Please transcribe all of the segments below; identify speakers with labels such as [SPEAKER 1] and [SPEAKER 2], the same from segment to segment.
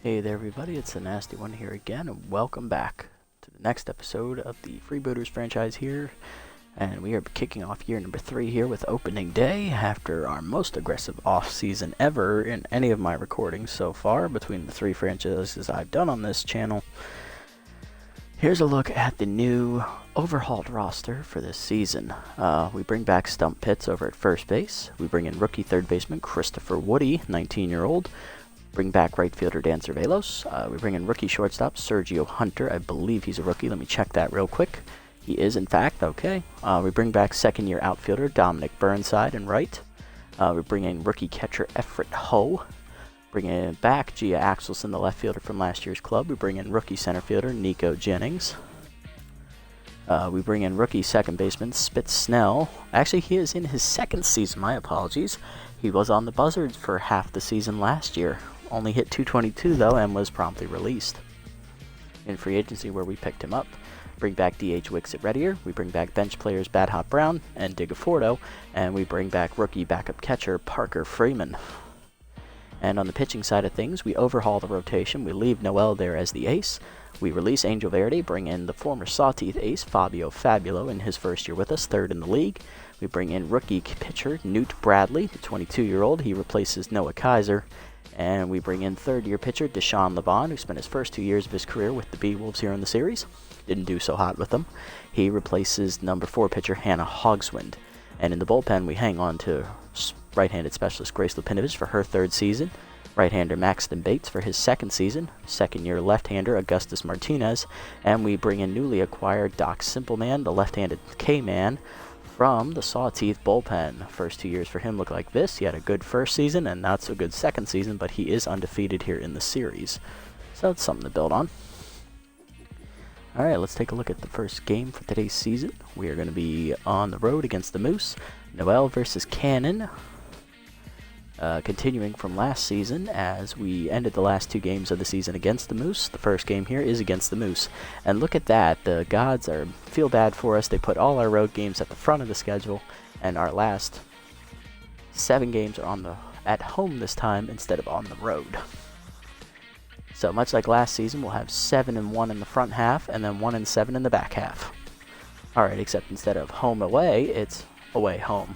[SPEAKER 1] Hey there everybody, it's the Nasty One here again, and welcome back to the next episode of the Freebooters franchise here. And we are kicking off year number 3 here with opening day after our most aggressive off-season ever in any of my recordings so far between the 3 franchises I've done on this channel. Here's a look at the new overhauled roster for this season. We bring back Stump Pitts over at first base. We bring in rookie third baseman Christopher Woody, 19-year-old. Bring back right fielder Dan Cervelos. We bring in rookie shortstop Sergio Hunter. I believe he's a rookie. Let me check that real quick. He is, in fact. Okay. We bring back second-year outfielder Dominic Burnside in right. We bring in rookie catcher Everett Ho. Bring in back Gia Axelson, the left fielder from last year's club. We bring in rookie center fielder Nico Jennings. We bring in rookie second baseman Spitz Snell. Actually, he is in his second season. My apologies. He was on the Buzzards for half the season last year. Only hit .222 though, and was promptly released in free agency where we picked him up. Bring back DH Wicks at Reddier. We bring back bench players Bad Hot Brown and Digafordo, and we bring back rookie backup catcher Parker Freeman. And on the pitching side of things, we overhaul the rotation. We leave Noel there as the ace. We release Angel Verde, bring in the former Sawteeth ace Fabio Fabulo in his first year with us, third in the league. We bring in rookie pitcher Newt Bradley, the 22-year-old. He replaces Noah Kaiser. And we bring in third-year pitcher Deshaun Levon, who spent his first 2 years of his career with the B-Wolves here in the series. Didn't do so hot with them. He replaces number 4 pitcher Hannah Hogswind. And in the bullpen, we hang on to right-handed specialist Grace Lupinovich for her third season, right-hander Maxton Bates for his second season, second-year left-hander Augustus Martinez, and we bring in newly acquired Doc Simpleman, the left-handed K-Man, from the Sawteeth bullpen. First 2 years for him look like this. He had a good first season and not so good second season, but he is undefeated here in the series. So it's something to build on. Alright, let's take a look at the first game for today's season. We are going to be on the road against the Moose. Noel versus Cannon. Continuing from last season, as we ended the last 2 games of the season against the Moose. The first game here is against the Moose. And look at that, the gods feel bad for us. They put all our road games at the front of the schedule, and our last 7 games are at home this time instead of on the road. So much like last season, we'll have 7-1 in the front half, and then 1-7 in the back half. Alright, except instead of home away, it's away home.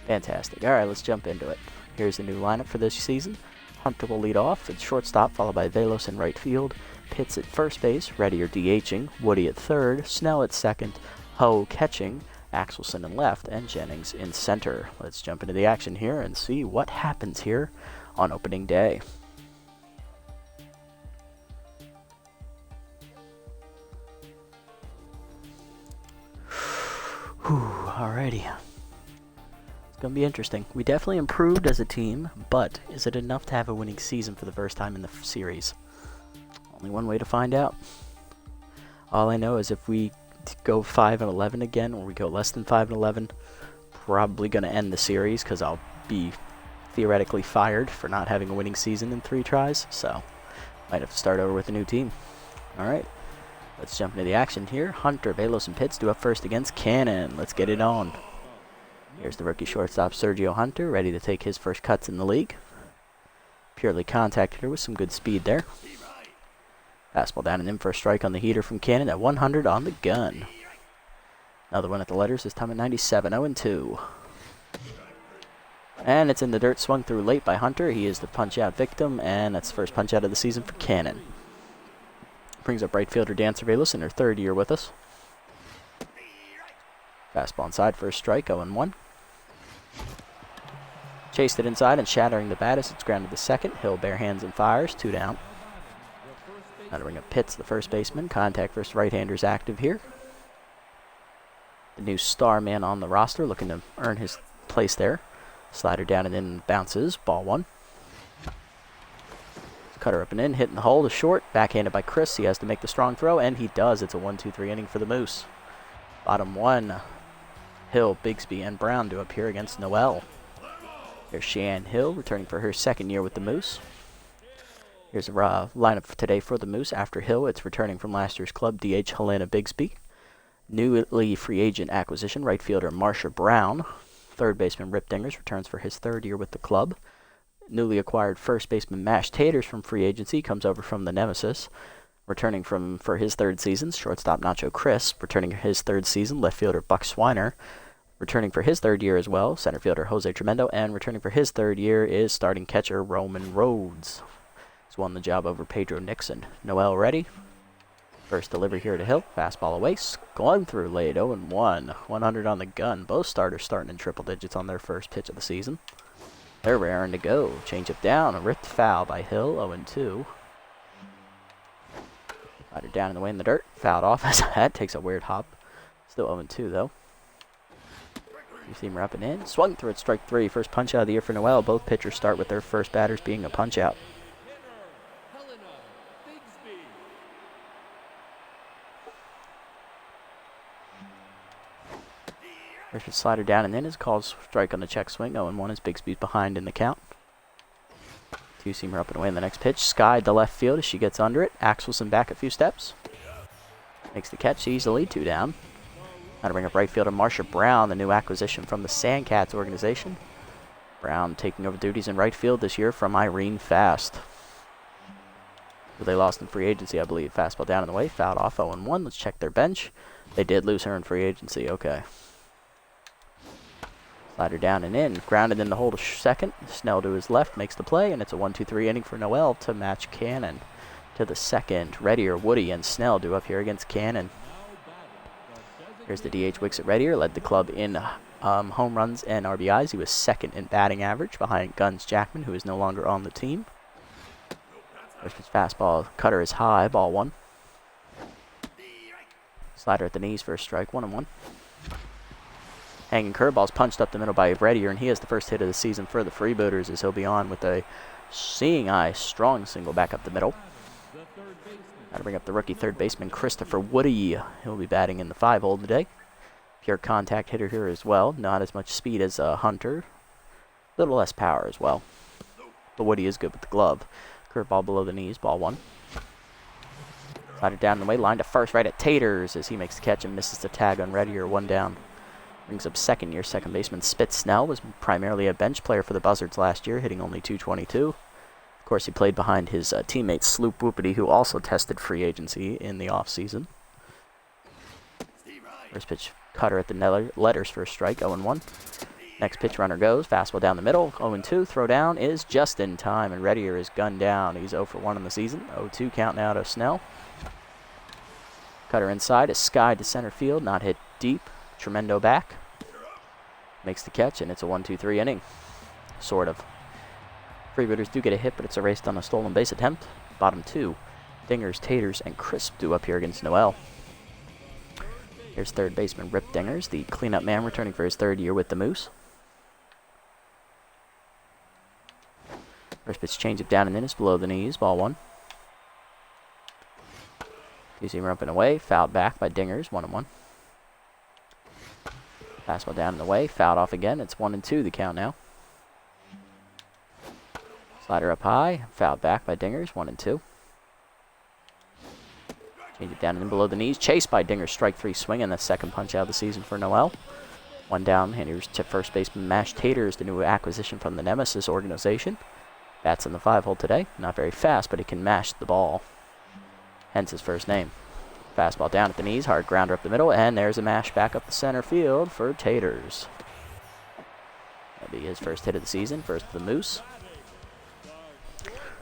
[SPEAKER 1] Fantastic. Alright, let's jump into it. Here's the new lineup for this season. Hunter will lead off at shortstop, followed by Velos in right field, Pitts at first base, Reddier DHing, Woody at third, Snell at second, Ho catching, Axelson in left, and Jennings in center. Let's jump into the action here and see what happens here on opening day. Alrighty. Going to be interesting. We definitely improved as a team, but is it enough to have a winning season for the first time in the series? Only one way to find out. All I know is if we go 5-11 again, or we go less than 5-11, probably going to end the series because I'll be theoretically fired for not having a winning season in 3 tries, so might have to start over with a new team. Alright, let's jump into the action here. Hunter, Velos, and Pitts do up first against Cannon. Let's get it on. Here's the rookie shortstop Sergio Hunter, ready to take his first cuts in the league. Purely contact hitter with some good speed there. Fastball down and in for a strike on the heater from Cannon at 100 on the gun. Another one at the letters, this time at 97, 0-2. And it's in the dirt, swung through late by Hunter. He is the punch-out victim, and that's the first punch-out of the season for Cannon. Brings up right fielder Dan Cervelos in her third year with us. Fastball inside for a strike, 0-1. Chased it inside and shattering the bat as it's grounded to second. Hill bare hands and fires, 2 down. Now to bring up Pitts, the first baseman. Contact versus right-handers active here. The new star man on the roster looking to earn his place there. Slider down and in, bounces, ball 1. Cutter up and in, hitting the hole to short. Backhanded by Chris, he has to make the strong throw, and he does. It's a 1-2-3 inning for the Moose. Bottom 1. Hill, Bigsby, and Brown do up here against Noel. Here's Cheyenne Hill, returning for her second year with the Moose. Here's a lineup for today for the Moose. After Hill, it's returning from last year's club, DH Helena Bigsby. Newly free agent acquisition, right fielder Marsha Brown. Third baseman Rip Dingers returns for his third year with the club. newly acquired first baseman Mash Taters from free agency comes over from the Nemesis. Returning for his third season, shortstop Nacho Crisp. Returning his third season, left fielder Buck Swiner. Returning for his third year as well, center fielder Jose Tremendo. And returning for his third year is starting catcher Roman Rhodes. He's won the job over Pedro Nixon. Noel ready. First delivery here to Hill. Fastball away. Going through late. 0-1. 100 on the gun. Both starters starting in triple digits on their first pitch of the season. They're raring to go. Change up down. A ripped foul by Hill. 0-2. Slider down in the way in the dirt. Fouled off as that takes a weird hop. Still 0-2 though. You see him wrapping in. Swung through it. Strike 3. First punch out of the year for Noel. Both pitchers start with their first batters being a punch out. First slider down and in is called strike on the check swing. 0-1 as Bigsby's behind in the count. Two-seamer up and away in the next pitch. Skied to left field as she gets under it. Axelson back a few steps. Makes the catch easily. 2 down. Now to bring up right fielder Marsha Brown, the new acquisition from the Sandcats organization. Brown taking over duties in right field this year from Irene Fast, who they lost in free agency, I believe. Fastball down in the way. Fouled off. 0-1. Let's check their bench. They did lose her in free agency. Okay. Slider down and in. Grounded in the hole to second. Snell to his left makes the play, and it's a 1-2-3 inning for Noel to match Cannon to the second. Reddier, Woody, and Snell due up here against Cannon. Here's the DH Wixit Reddier. Led the club in home runs and RBIs. He was second in batting average behind Guns Jackman, who is no longer on the team. First pitch fastball. Cutter is high. Ball 1. Slider at the knees for a strike. 1-1. Hanging curveballs punched up the middle by Reddier, and he has the first hit of the season for the Freebooters as he'll be on with a seeing eye strong single back up the middle. Got to bring up the rookie third baseman Christopher Woody. He'll be batting in the 5-hole today. Pure contact hitter here as well. Not as much speed as Hunter. A little less power as well. But Woody is good with the glove. Curveball below the knees. Ball 1. Slider down the way. Line to first right at Taters as he makes the catch and misses the tag on Reddier. 1 down. Brings up second year second baseman Spitz Snell. Was primarily a bench player for the Buzzards last year, hitting only .222. Of course, he played behind his teammate Sloop Whoopity, who also tested free agency in the offseason. First pitch cutter at the letters for a strike. 0-1. Next pitch runner goes. Fastball down the middle. 0-2. Throw down is just in time, and Reddier is gunned down. He's 0 for 1 in the season. 0-2 count now to Snell. Cutter inside is skied to center field. Not hit deep. Tremendo back. Makes the catch, and it's a 1-2-3 inning. Sort of. Freebooters do get a hit, but it's erased on a stolen base attempt. Bottom 2. Dingers, Taters, and Crisp due up here against Noel. Here's third baseman Rip Dingers, the cleanup man returning for his third year with the Moose. First pitch change up down and in is below the knees. Ball 1. You see him up and away. Fouled back by Dingers. 1-1. Fastball down in the way. Fouled off again. It's 1-2 the count now. Slider up high. Fouled back by Dingers. 1-2. Change it down and in below the knees. Chased by Dingers. Strike 3 swing and the second punch out of the season for Noel. 1 down. And here's to first baseman Mash Taters, the new acquisition from the Nemesis organization. Bats in the 5-hole today. Not very fast, but he can mash the ball. Hence his first name. Fastball down at the knees. Hard grounder up the middle. And there's a mash back up the center field for Taters. That'll be his first hit of the season. First of the Moose.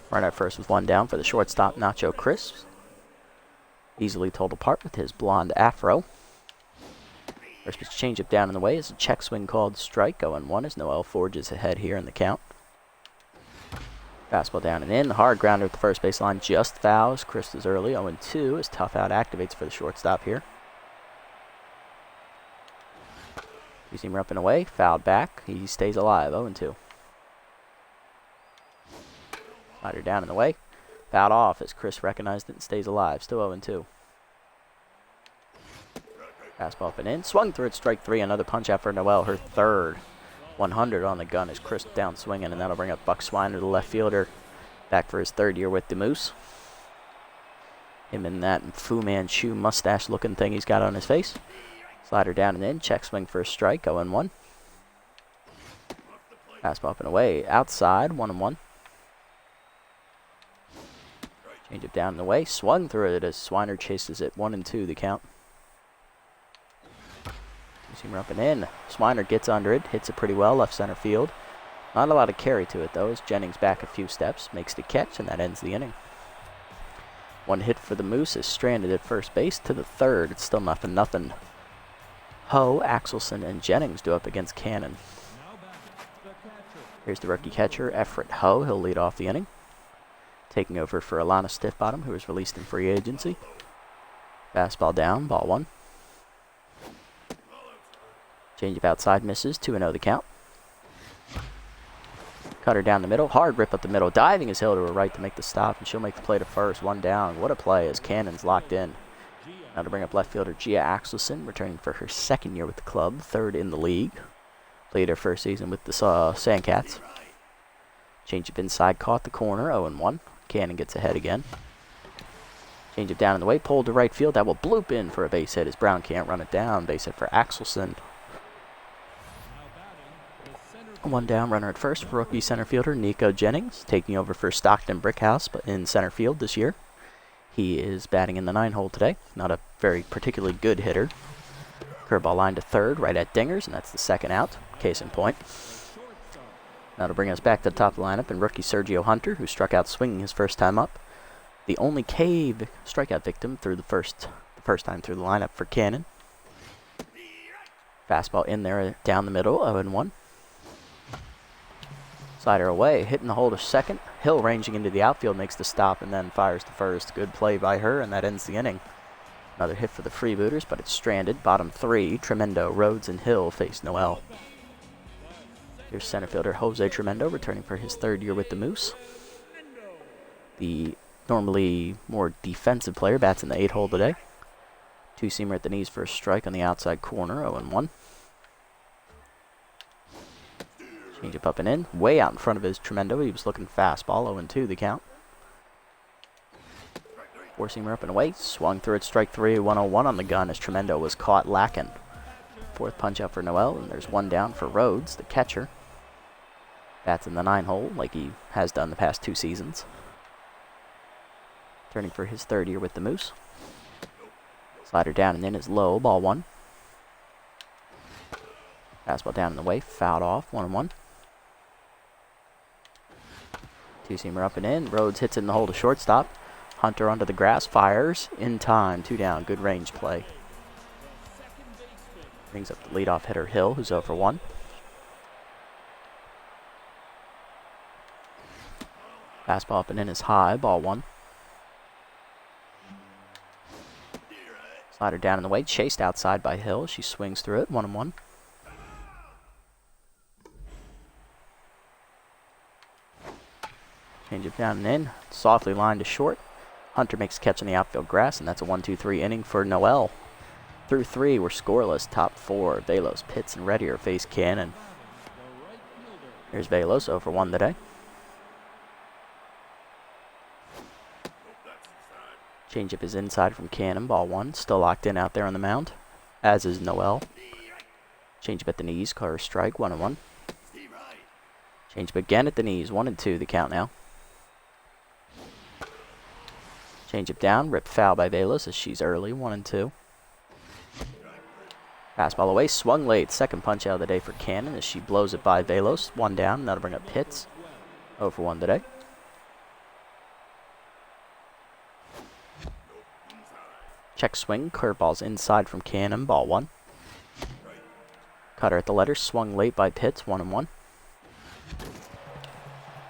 [SPEAKER 1] Right at first with 1 down for the shortstop Nacho Crisp. Easily told apart with his blonde afro. First pitch change up down in the way is a check swing called strike. 0-1 as Noel forges ahead here in the count. Fastball down and in. Hard grounder at the first baseline. Just fouls. Chris is early. 0-2 as Tough Out activates for the shortstop here. You see him up and away. Fouled back. He stays alive. 0-2. Slider down in the way. Fouled off as Chris recognized it and stays alive. Still 0-2. Fastball up and in. Swung through it. Strike 3. Another punch out for Noel. Her third. 100 on the gun as Chris down swinging, and that'll bring up Buck Swiner, the left fielder, back for his third year with the Moose. Him in that Fu Manchu mustache looking thing he's got on his face. Slider down and in. Check swing for a strike. 0-1. Fastball up and away. Outside. 1-1. Change it down and away. Swung through it as Swiner chases it. 1-2 the count. Two-seamer up and in. Swiner gets under it. Hits it pretty well. Left center field. Not a lot of carry to it, though, as Jennings back a few steps. Makes the catch, and that ends the inning. One hit for the Moose is stranded at first base to the third. It's still 0-0. Ho, Axelson, and Jennings do up against Cannon. Here's the rookie catcher, Everett Ho. He'll lead off the inning. Taking over for Alana Stiffbottom, who was released in free agency. Fastball down, ball 1. Changeup outside misses, 2-0 the count. Cutter down the middle, hard rip up the middle, diving his hill to her right to make the stop, and she'll make the play to first, 1 down. What a play as Cannon's locked in. Now to bring up left fielder Gia Axelson, returning for her second year with the club, third in the league. Played her first season with the Sandcats. Changeup inside, caught the corner, 0-1. Cannon gets ahead again. Change it down in the way, pulled to right field. That will bloop in for a base hit as Brown can't run it down. Base hit for Axelson. 1 down, runner at first for rookie center fielder Nico Jennings, taking over for Stockton Brickhouse in center field this year. He is batting in the 9-hole today. Not a very particularly good hitter. Curveball line to third, right at Dingers, and that's the second out. Case in point. Now to bring us back to the top of the lineup, and rookie Sergio Hunter, who struck out swinging his first time up. The only K strikeout victim through the first time through the lineup for Cannon. Fastball in there down the middle, 0-1. Slider away, hitting the hole to second. Hill ranging into the outfield makes the stop and then fires to first. Good play by her, and that ends the inning. Another hit for the Freebooters, but it's stranded. Bottom 3, Tremendo, Rhodes, and Hill face Noel. Here's center fielder Jose Tremendo, returning for his third year with the Moose. The normally more defensive player bats in the 8-hole today. Two-seamer at the knees for a strike on the outside corner, 0-1. Change up and in. Way out in front of his Tremendo. He was looking fastball, 0-2 the count. Four-seamer up and away. Swung through it, strike 3, 1-0-1 on the gun as Tremendo was caught lacking. Fourth punch out for Noel, and there's 1 down for Rhodes, the catcher. Bats in the 9-hole like he has done the past 2 seasons. Turning for his third year with the Moose. Slider down and in is low, ball 1. Fastball down in the way, fouled off, 1-1. Two-seamer up and in. Rhodes hits it in the hole to shortstop. Hunter onto the grass, fires in time, 2 down, good range play. Brings up the leadoff hitter Hill, who's 0-1. Fastball up and in is high, ball 1. Slider down in the way, chased outside by Hill. She swings through it, 1-1. Change it down and in, softly lined to short. Hunter makes a catch on the outfield grass, and that's a 1-2-3 inning for Noel. Through 3, we're scoreless. Top 4, Velos, Pitts, and Reddier face Cannon. Here's Velos, 0-1 today. Changeup is inside from Cannon, ball 1. Still locked in out there on the mound, as is Noel. Changeup at the knees, car strike, 1-1. Changeup again at the knees, 1-2 the count now. Changeup down, ripped foul by Velos as she's early, 1-2. Fastball away, swung late. Second punch out of the day for Cannon as she blows it by Velos. 1 down, that'll bring up Pitts. 0-1 today. Check swing, curveballs inside from Cannon, ball 1. Cutter at the letters, swung late by Pitts, 1-1.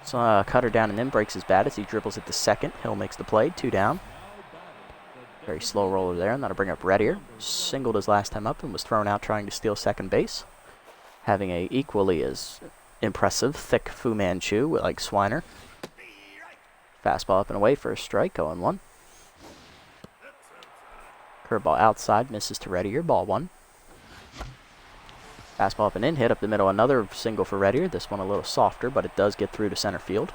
[SPEAKER 1] So cutter down and in, breaks his bat as he dribbles it to second. Hill makes the play, 2 down. Very slow roller there, and that'll bring up Reddier. Singled his last time up and was thrown out trying to steal second base. Having a equally as impressive thick Fu Manchu like Swiner. Fastball up and away for a strike, 0-1. Curveball outside, misses to Reddier, ball 1. Fastball up and in, hit up the middle, another single for Reddier. This one a little softer, but it does get through to center field.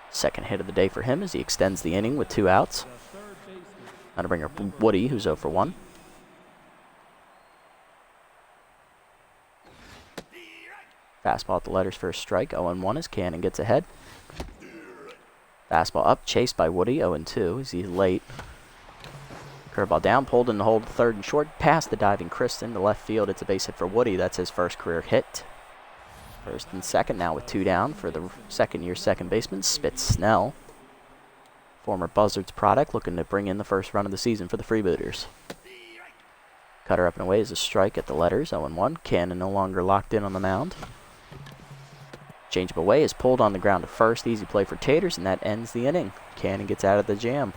[SPEAKER 1] Second hit of the day for him as he extends the inning with 2 outs. Now to bring up Woody, who's 0-1. Fastball at the letters for a strike, 0-1 as Cannon gets ahead. Fastball up, chased by Woody, 0-2. He's late. Curveball down, pulled in the hold, third and short, past the diving Kristen to left field. It's a base hit for Woody. That's his first career hit. First and second, now with 2 down for the second-year second baseman, Spitz Snell. Former Buzzards product, looking to bring in the first run of the season for the Freebooters. Cutter up and away is a strike at the letters, 0-1. Cannon no longer locked in on the mound. Changeup away is pulled on the ground to first. Easy play for Taters, and that ends the inning. Cannon gets out of the jam.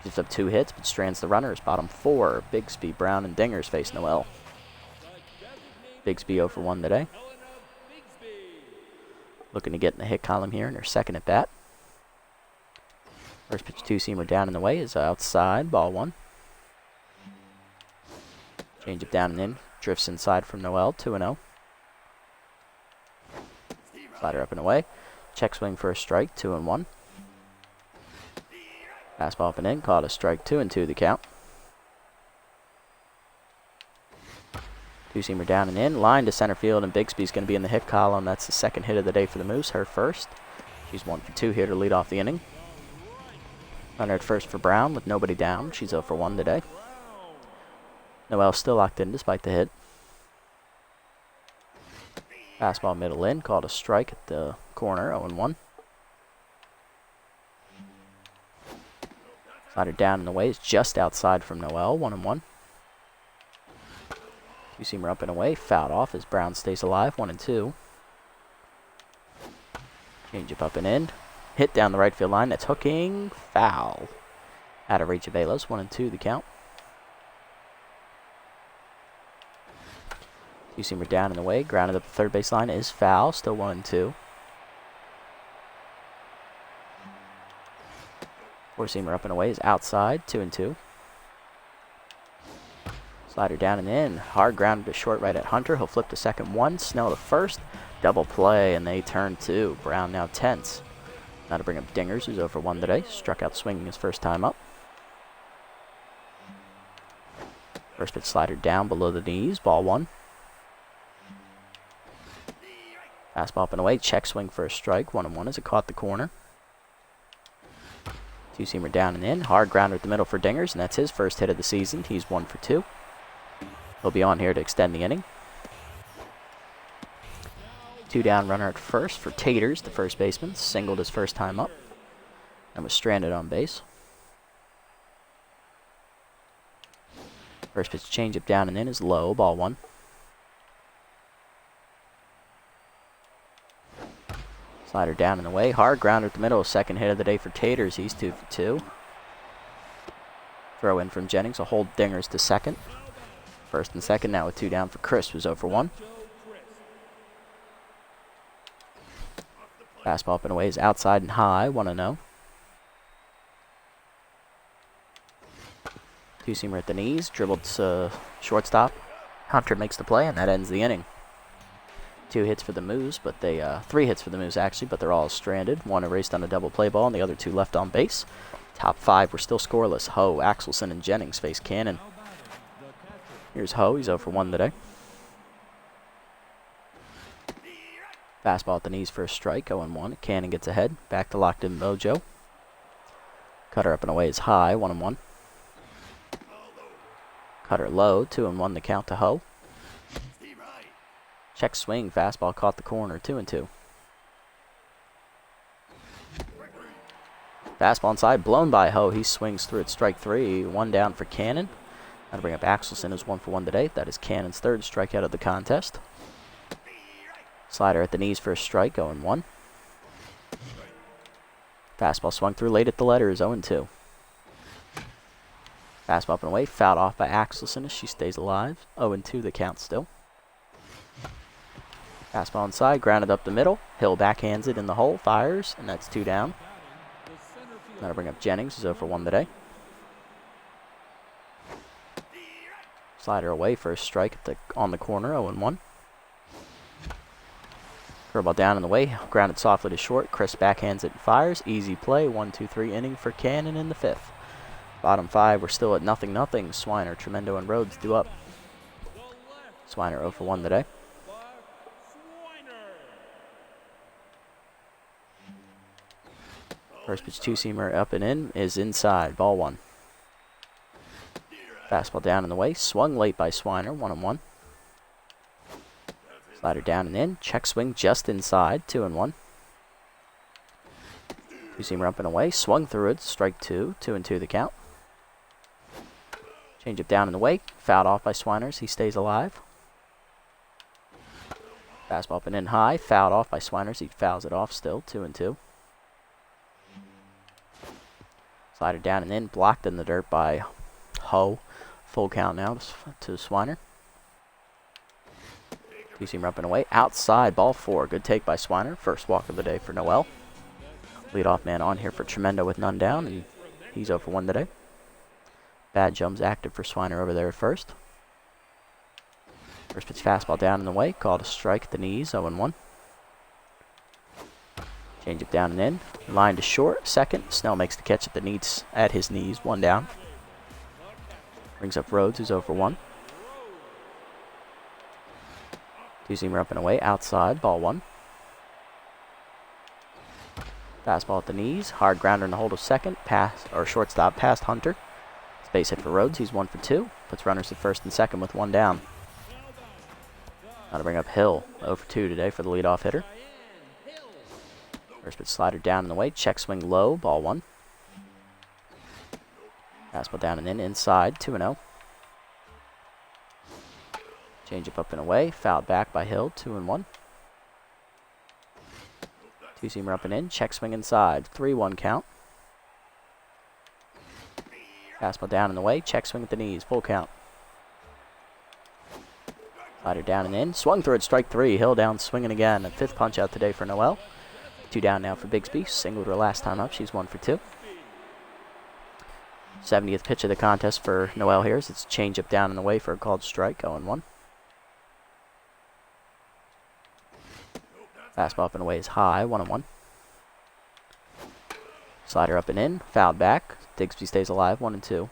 [SPEAKER 1] Gives up 2 hits, but strands the runners. Bottom 4, Bigsby, Brown, and Dingers face Noel. Bigsby 0-for-1 today. Looking to get in the hit column here in her second at bat. First pitch 2-seamer down in the way is outside, ball 1. Changeup down and in, drifts inside from Noel, 2-0. Slider up and away. Check swing for a strike, 2-1. Fastball up and in, called a strike, 2-2 the count. 2-seamer down and in, line to center field, and Bigsby's going to be in the hit column. That's the second hit of the day for the Moose, her first. She's 1-for-2 here to lead off the inning. Runner at first for Brown with nobody down. She's 0-for-1 today. Noel still locked in despite the hit. Fastball middle in, called a strike at the corner, 0-1. Slider down in the way is just outside from Noel, 1-1. 2-seamer up and away, fouled off as Brown stays alive, 1-2. Changeup up and in, hit down the right field line, that's hooking, foul. Out of reach of Velos, 1-2 the count. 2-seamer down in the way, grounded up the third base line, is foul, still 1-2. 4-seamer up and away is outside, 2-2. Slider down and in, hard grounded to short right at Hunter. He'll flip to second 1, Snell to first, double play, and they turn 2. Brown now tense. Now to bring up Dingers, who's 0-for-1 today. Struck out swinging his first time up. First pitch slider down below the knees, ball 1. Fastball up and away, check swing for a strike, 1-1 as it caught the corner. 2-seamer down and in, hard grounder at the middle for Dingers, and that's his first hit of the season. He's 1-for-2. He'll be on here to extend the inning. 2 down runner at first for Taters, the first baseman. Singled his first time up and was stranded on base. First pitch changeup down and in is low, ball 1. Slider down in the way, hard grounder at the middle. Second hit of the day for Taters. He's 2-for-2. Throw in from Jennings, a hold Dingers to second. First and second now with 2 down for Chris, who's 0-for-1. Fastball up and away is outside and high, 1-0. 2-seamer at the knees, dribbled to shortstop. Hunter makes the play, and that ends the inning. 2 hits for the Moose, but 3 hits for the Moose actually, but they're all stranded. 1 erased on a double play ball, and the other 2 left on base. Top 5 were still scoreless. Ho, Axelson, and Jennings face Cannon. Here's Ho, he's 0-for-1 today. Fastball at the knees for a strike, 0-1. Cannon gets ahead, back to locked in Mojo. Cutter up and away is high, 1-1. Cutter low, 2-1 the count to Ho. Check swing, fastball caught the corner, 2-2. Fastball inside, blown by Ho. He swings through it, strike 3. 1 down for Cannon. That'll bring up Axelson, who's 1-for-1 today. That is Cannon's third strikeout of the contest. Slider at the knees for a strike, 0-1. Fastball swung through late at the letters, 0-2. Fastball up and away, fouled off by Axelson as she stays alive. 0-2 the count still. Fastball inside, grounded up the middle. Hill backhands it in the hole, fires, and that's 2 down. That'll bring up Jennings, who's 0-for-1 today. Slider away for a strike at on the corner, 0-1. Curveball down in the way, grounded softly to short. Chris backhands it and fires. Easy play, 1-2-3 inning for Cannon in the 5th. Bottom 5, we're still at 0-0. Swiner, Tremendo, and Rhodes due up. Swiner 0-for-1 today. First pitch two-seamer up and in is inside. Ball 1. Fastball down in the way. Swung late by Swiner. 1-1. Slider down and in. Check swing just inside. 2-1. Two-seamer up and away. Swung through it. Strike 2. 2-2 the count. Changeup down in the way. Fouled off by Swiners. He stays alive. Fastball up and in high. Fouled off by Swiners. He fouls it off still. 2-2. Slider down and in. Blocked in the dirt by Ho. Full count now to Swiner. Two-seamer up and away. Outside. Ball 4. Good take by Swiner. First walk of the day for Noel. Leadoff man on here for Tremendo with none down, and he's 0 for 1 today. Bad jumps active for Swiner over there at first. First pitch fastball down in the way. Called a strike at the knees. 0-1. Change it down and in. Line to short. Second. Snell makes the catch at his knees. 1 down. Brings up Rhodes, who's 0 for 1. Two-seamer up and away. Outside. Ball 1. Fastball at the knees. Hard grounder in the hold of second. Pass or shortstop past Hunter. It's base hit for Rhodes. He's 1 for 2. Puts runners at first and second with 1 down. Now to bring up Hill. 0 for 2 today for the leadoff hitter. First pitch slider down in the way. Check swing low. Ball 1. Fastball down and in. Inside. 2-0. Changeup up and away. Fouled back by Hill. 2-1. Two-seamer up and in. Check swing inside. 3-1 count. Fastball down in the way. Check swing at the knees. Full count. Slider down and in. Swung through it. Strike 3. Hill down swinging again. A 5th punch out today for Noel. 2 down now for Bigsby. Singled her last time up. She's 1 for 2. 70th pitch of the contest for Noel here. It's a changeup down in the way for a called strike. 0-1. Fastball up and away is high. 1-1. Slider up and in. Fouled back. Digsby stays alive. 1-2.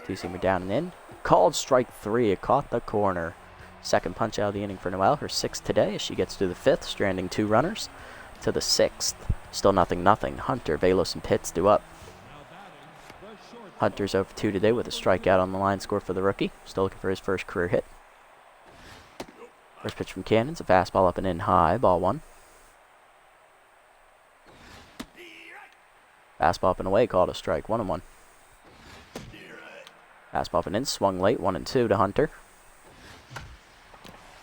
[SPEAKER 1] Two-seamer down and in. Called strike 3. It caught the corner. Second punch out of the inning for Noel. Her 6th today as she gets to the 5th, stranding 2 runners to the 6th. Still 0-0. Hunter, Velos, and Pitts do up. Hunter's 0 for 2 today with a strikeout on the line score for the rookie. Still looking for his first career hit. First pitch from Cannon's a fastball up and in high. Ball 1. Fastball up and away, called a strike. 1-1. Fastball up and in, swung late. 1-2 to Hunter.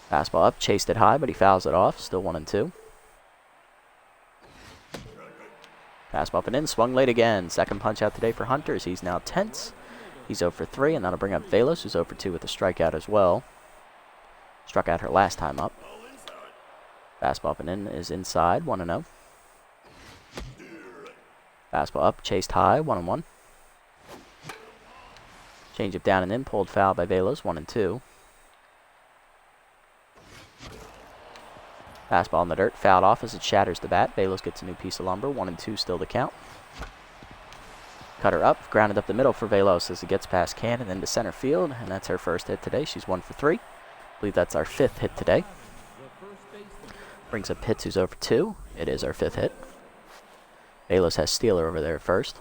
[SPEAKER 1] Fastball up, chased it high, but he fouls it off. Still 1-2. Fastball up and in, swung late again. Second punch out today for Hunter as he's now tense. He's 0 for 3, and that'll bring up Velos, who's 0 for 2 with a strikeout as well. Struck out her last time up. Fastball up and in is inside. 1-0. Fastball up, chased high. 1-1. Changeup down and in, pulled foul by Velos. 1-2. Fastball in the dirt, fouled off as it shatters the bat. Velos gets a new piece of lumber. 1-2 still to count. Cutter up, grounded up the middle for Velos as it gets past Cannon into center field, and that's her first hit today. She's 1 for 3. I believe that's our 5th hit today. Brings up Pitts, who's 0 for 2. It is our 5th hit. Velos has Steeler over there at first.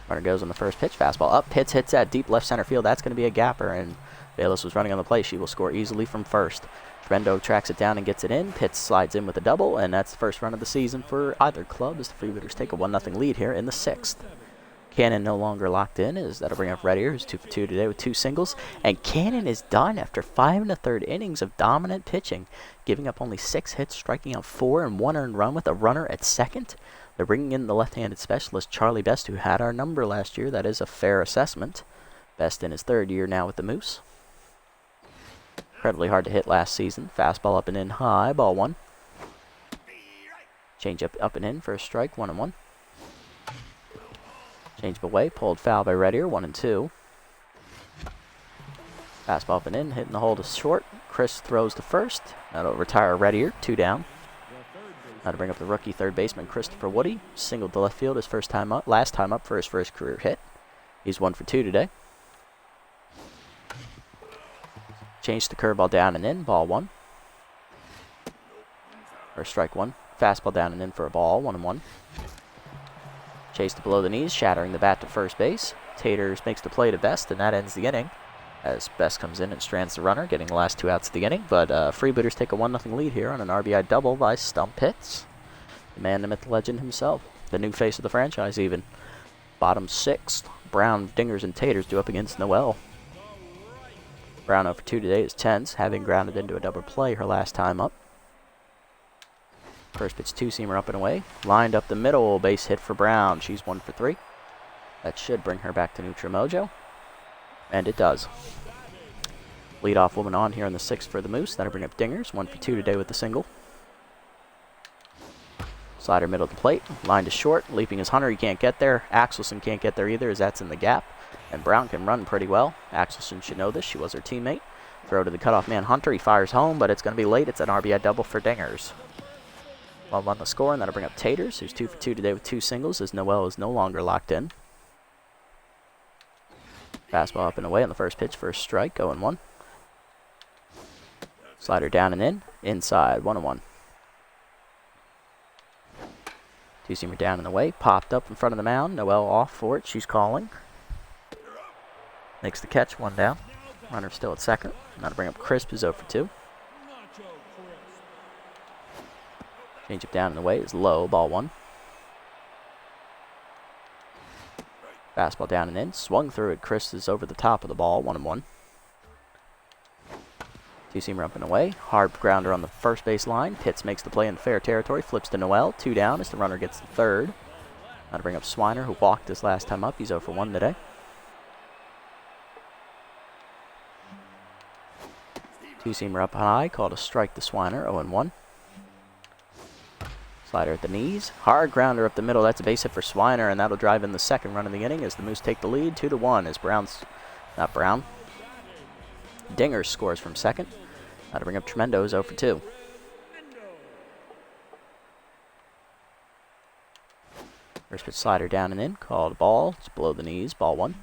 [SPEAKER 1] Runner goes on the first pitch. Fastball up. Pitts hits that deep left center field. That's going to be a gapper, and Velos was running on the play. She will score easily from first. Tremendo tracks it down and gets it in. Pitts slides in with a double, and that's the first run of the season for either club as the Freebooters take a 1-0 lead here in the 6th. Cannon no longer locked in, as that'll bring up Red Ear, who's 2 for 2 today with 2 singles. And Cannon is done after 5 1/3 innings of dominant pitching, giving up only 6 hits, striking out 4 and 1 earned run with a runner at second. They're bringing in the left-handed specialist, Charlie Best, who had our number last year. That is a fair assessment. Best in his 3rd year now with the Moose. Incredibly hard to hit last season. Fastball up and in high, ball 1. Changeup up and in for a strike, 1-1. Changeup away, pulled foul by Red Ear, 1-2. Fastball up and in, hitting the hole to short. Chris throws to first. That'll retire Red Ear, 2 down. Now to bring up the rookie third baseman, Christopher Woody. Singled to left field his first time up, last time up for his first career hit. He's 1 for 2 today. Changed the curveball down and in, ball 1. Or strike 1. Fastball down and in for a ball, 1-1. Chase to below the knees, shattering the bat to first base. Taters makes the play to Best, and that ends the inning. As Best comes in and strands the runner, getting the last 2 outs of the inning. But Freebooters take a 1-0 lead here on an RBI double by Stump Hits. The man, the myth, the legend himself. The new face of the franchise, even. Bottom 6th. Brown, Dingers, and Taters do up against Noel. Brown 0 for 2 today is tense, having grounded into a double play her last time up. First pitch, 2-seamer up and away. Lined up the middle, base hit for Brown. She's 1 for 3. That should bring her back to neutral mojo. And it does. Leadoff woman on here in the 6th for the Moose. That'll bring up Dingers, 1 for 2 today with the single. Slider middle to plate. Line to short. Leaping is Hunter. He can't get there. Axelson can't get there either, as that's in the gap. And Brown can run pretty well. Axelson should know this. She was her teammate. Throw to the cutoff man Hunter. He fires home, but it's going to be late. It's an RBI double for Dingers. 1-1 the score, and that'll bring up Taters, who's 2 for 2 today with 2 singles, as Noel is no longer locked in. Fastball up and away on the first pitch for a strike, 0-1. Slider down and in. Inside, 1-1. 2-seamer down and away. Popped up in front of the mound. Noel off for it. She's calling. Makes the catch, 1 down. Runner still at second. Now to bring up Crisp, who's 0 for 2. Change up down and away is low, ball 1. Fastball down and in. Swung through it. Crisp is over the top of the ball, 1-1. 2-seamer up and away. Hard grounder on the first base line. Pitts makes the play in fair territory. Flips to Noel. 2 down as the runner gets the third. Now to bring up Swiner, who walked his last time up. He's 0 for 1 today. Two-seamer up high. Called a strike to Swiner, 0-1. Slider at the knees. Hard grounder up the middle. That's a base hit for Swiner, and that'll drive in the second run of the inning as the Moose take the lead, 2-1. As Dingers scores from second. Now to bring up Tremendo, 0 for 2. First pitch slider down and in. Called ball. It's below the knees. Ball 1.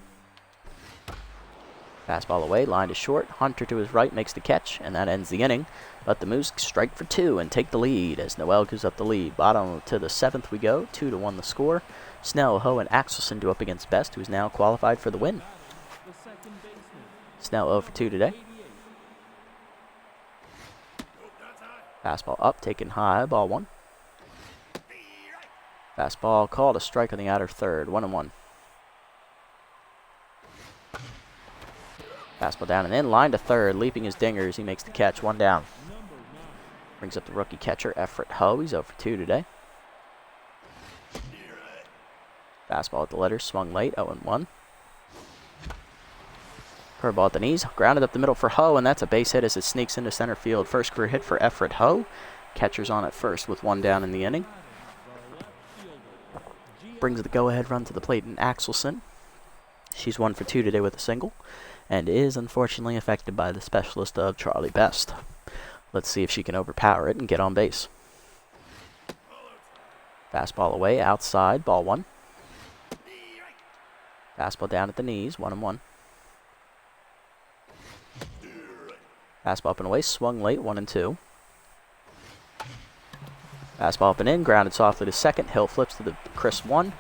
[SPEAKER 1] Fastball away. Line to short. Hunter to his right makes the catch, and that ends the inning. But the Moose strike for 2 and take the lead as Noel gives up the lead. Bottom to the 7th we go. 2-1 the score. Snell, Ho, and Axelson do up against Best, who's now qualified for the win. Snell 0 for 2 today. Fastball up, taken high, ball 1. Fastball called a strike on the outer third, 1-1. Fastball down and in, line to third, leaping his Dingers. He makes the catch, 1 down. Brings up the rookie catcher, Everett Ho. He's 0 for 2 today. Fastball at the letters, swung late, 0-1. Curveball at the knees, grounded up the middle for Ho, and that's a base hit as it sneaks into center field. First career hit for Everett Ho. Catcher's on at first with 1 down in the inning. Brings the go-ahead run to the plate in Axelson. She's 1 for 2 today with a single, and is unfortunately affected by the specialist of Charlie Best. Let's see if she can overpower it and get on base. Fastball away, outside, ball 1. Fastball down at the knees, 1-1. Fastball up and away, swung late, 1-2. Fastball up and in, grounded softly to second. Hill flips to the crisp 1.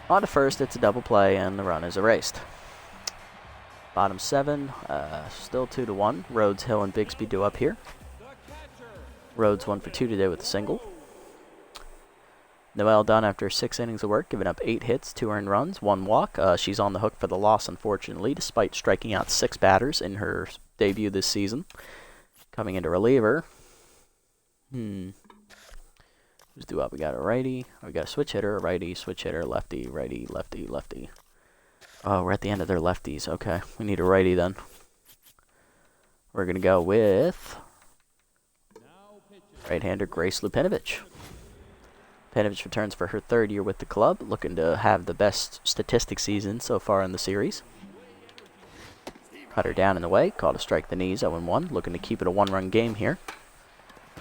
[SPEAKER 1] On to first, it's a double play, and the run is erased. Bottom 7, still 2-1. Rhodes, Hill, and Bigsby do up here. Rhodes 1 for 2 today with a single. Noel done after 6 innings of work, giving up 8 hits, 2 earned runs, 1 walk. She's on the hook for the loss, unfortunately, despite striking out 6 batters in her debut this season. Coming into reliever. Who's due up? We got a righty. We got a switch hitter, a righty, switch hitter, lefty, righty, lefty, lefty. Oh, we're at the end of their lefties. Okay, we need a righty then. We're going to go with right-hander Grace Lupinovich. Lupinovich returns for her 3rd year with the club, looking to have the best statistic season so far in the series. Cut her down in the way, called a strike the knees, 0-1, looking to keep it a 1-run game here.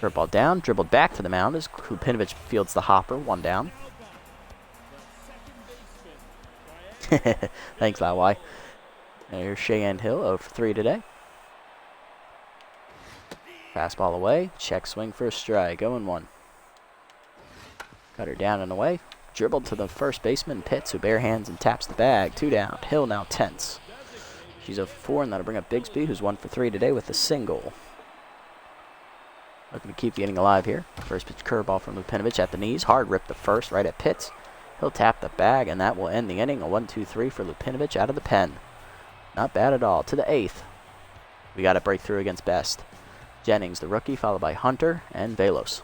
[SPEAKER 1] Curveball down, dribbled back to the mound as Lupinovich fields the hopper, 1 down. Thanks, Lawai. There's Cheyenne Hill, 0 for 3 today. Fastball away, check swing for a strike, 0-1. Got her down and away. Dribbled to the first baseman, Pitts, who bare hands and taps the bag. 2 down. Hill now tense. She's 0 for 4, and that'll bring up Bigsby, who's 1 for 3 today with a single. Looking to keep the inning alive here. First pitch curveball from Lupinovich at the knees. Hard rip the first right at Pitts. He'll tap the bag, and that will end the inning. A 1-2-3 for Lupinovich out of the pen. Not bad at all. To the 8th. We got a breakthrough against Best. Jennings, the rookie, followed by Hunter and Velos.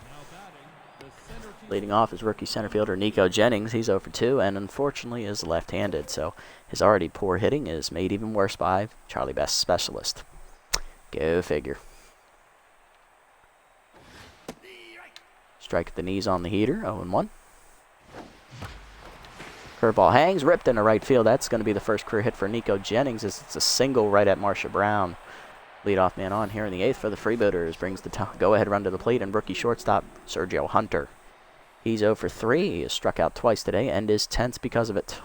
[SPEAKER 1] Leading off is rookie center fielder Nico Jennings. He's 0 for 2 and unfortunately is left-handed, so his already poor hitting is made even worse by Charlie Best's specialist. Go figure. Strike at the knees on the heater, 0-1. Curveball hangs, ripped into right field. That's going to be the first career hit for Nico Jennings as it's a single right at Marcia Brown. Leadoff man on here in the 8th for the Freebooters. Brings the go-ahead run to the plate, and rookie shortstop Sergio Hunter. He's 0 for 3. He has struck out twice today and is tense because of it.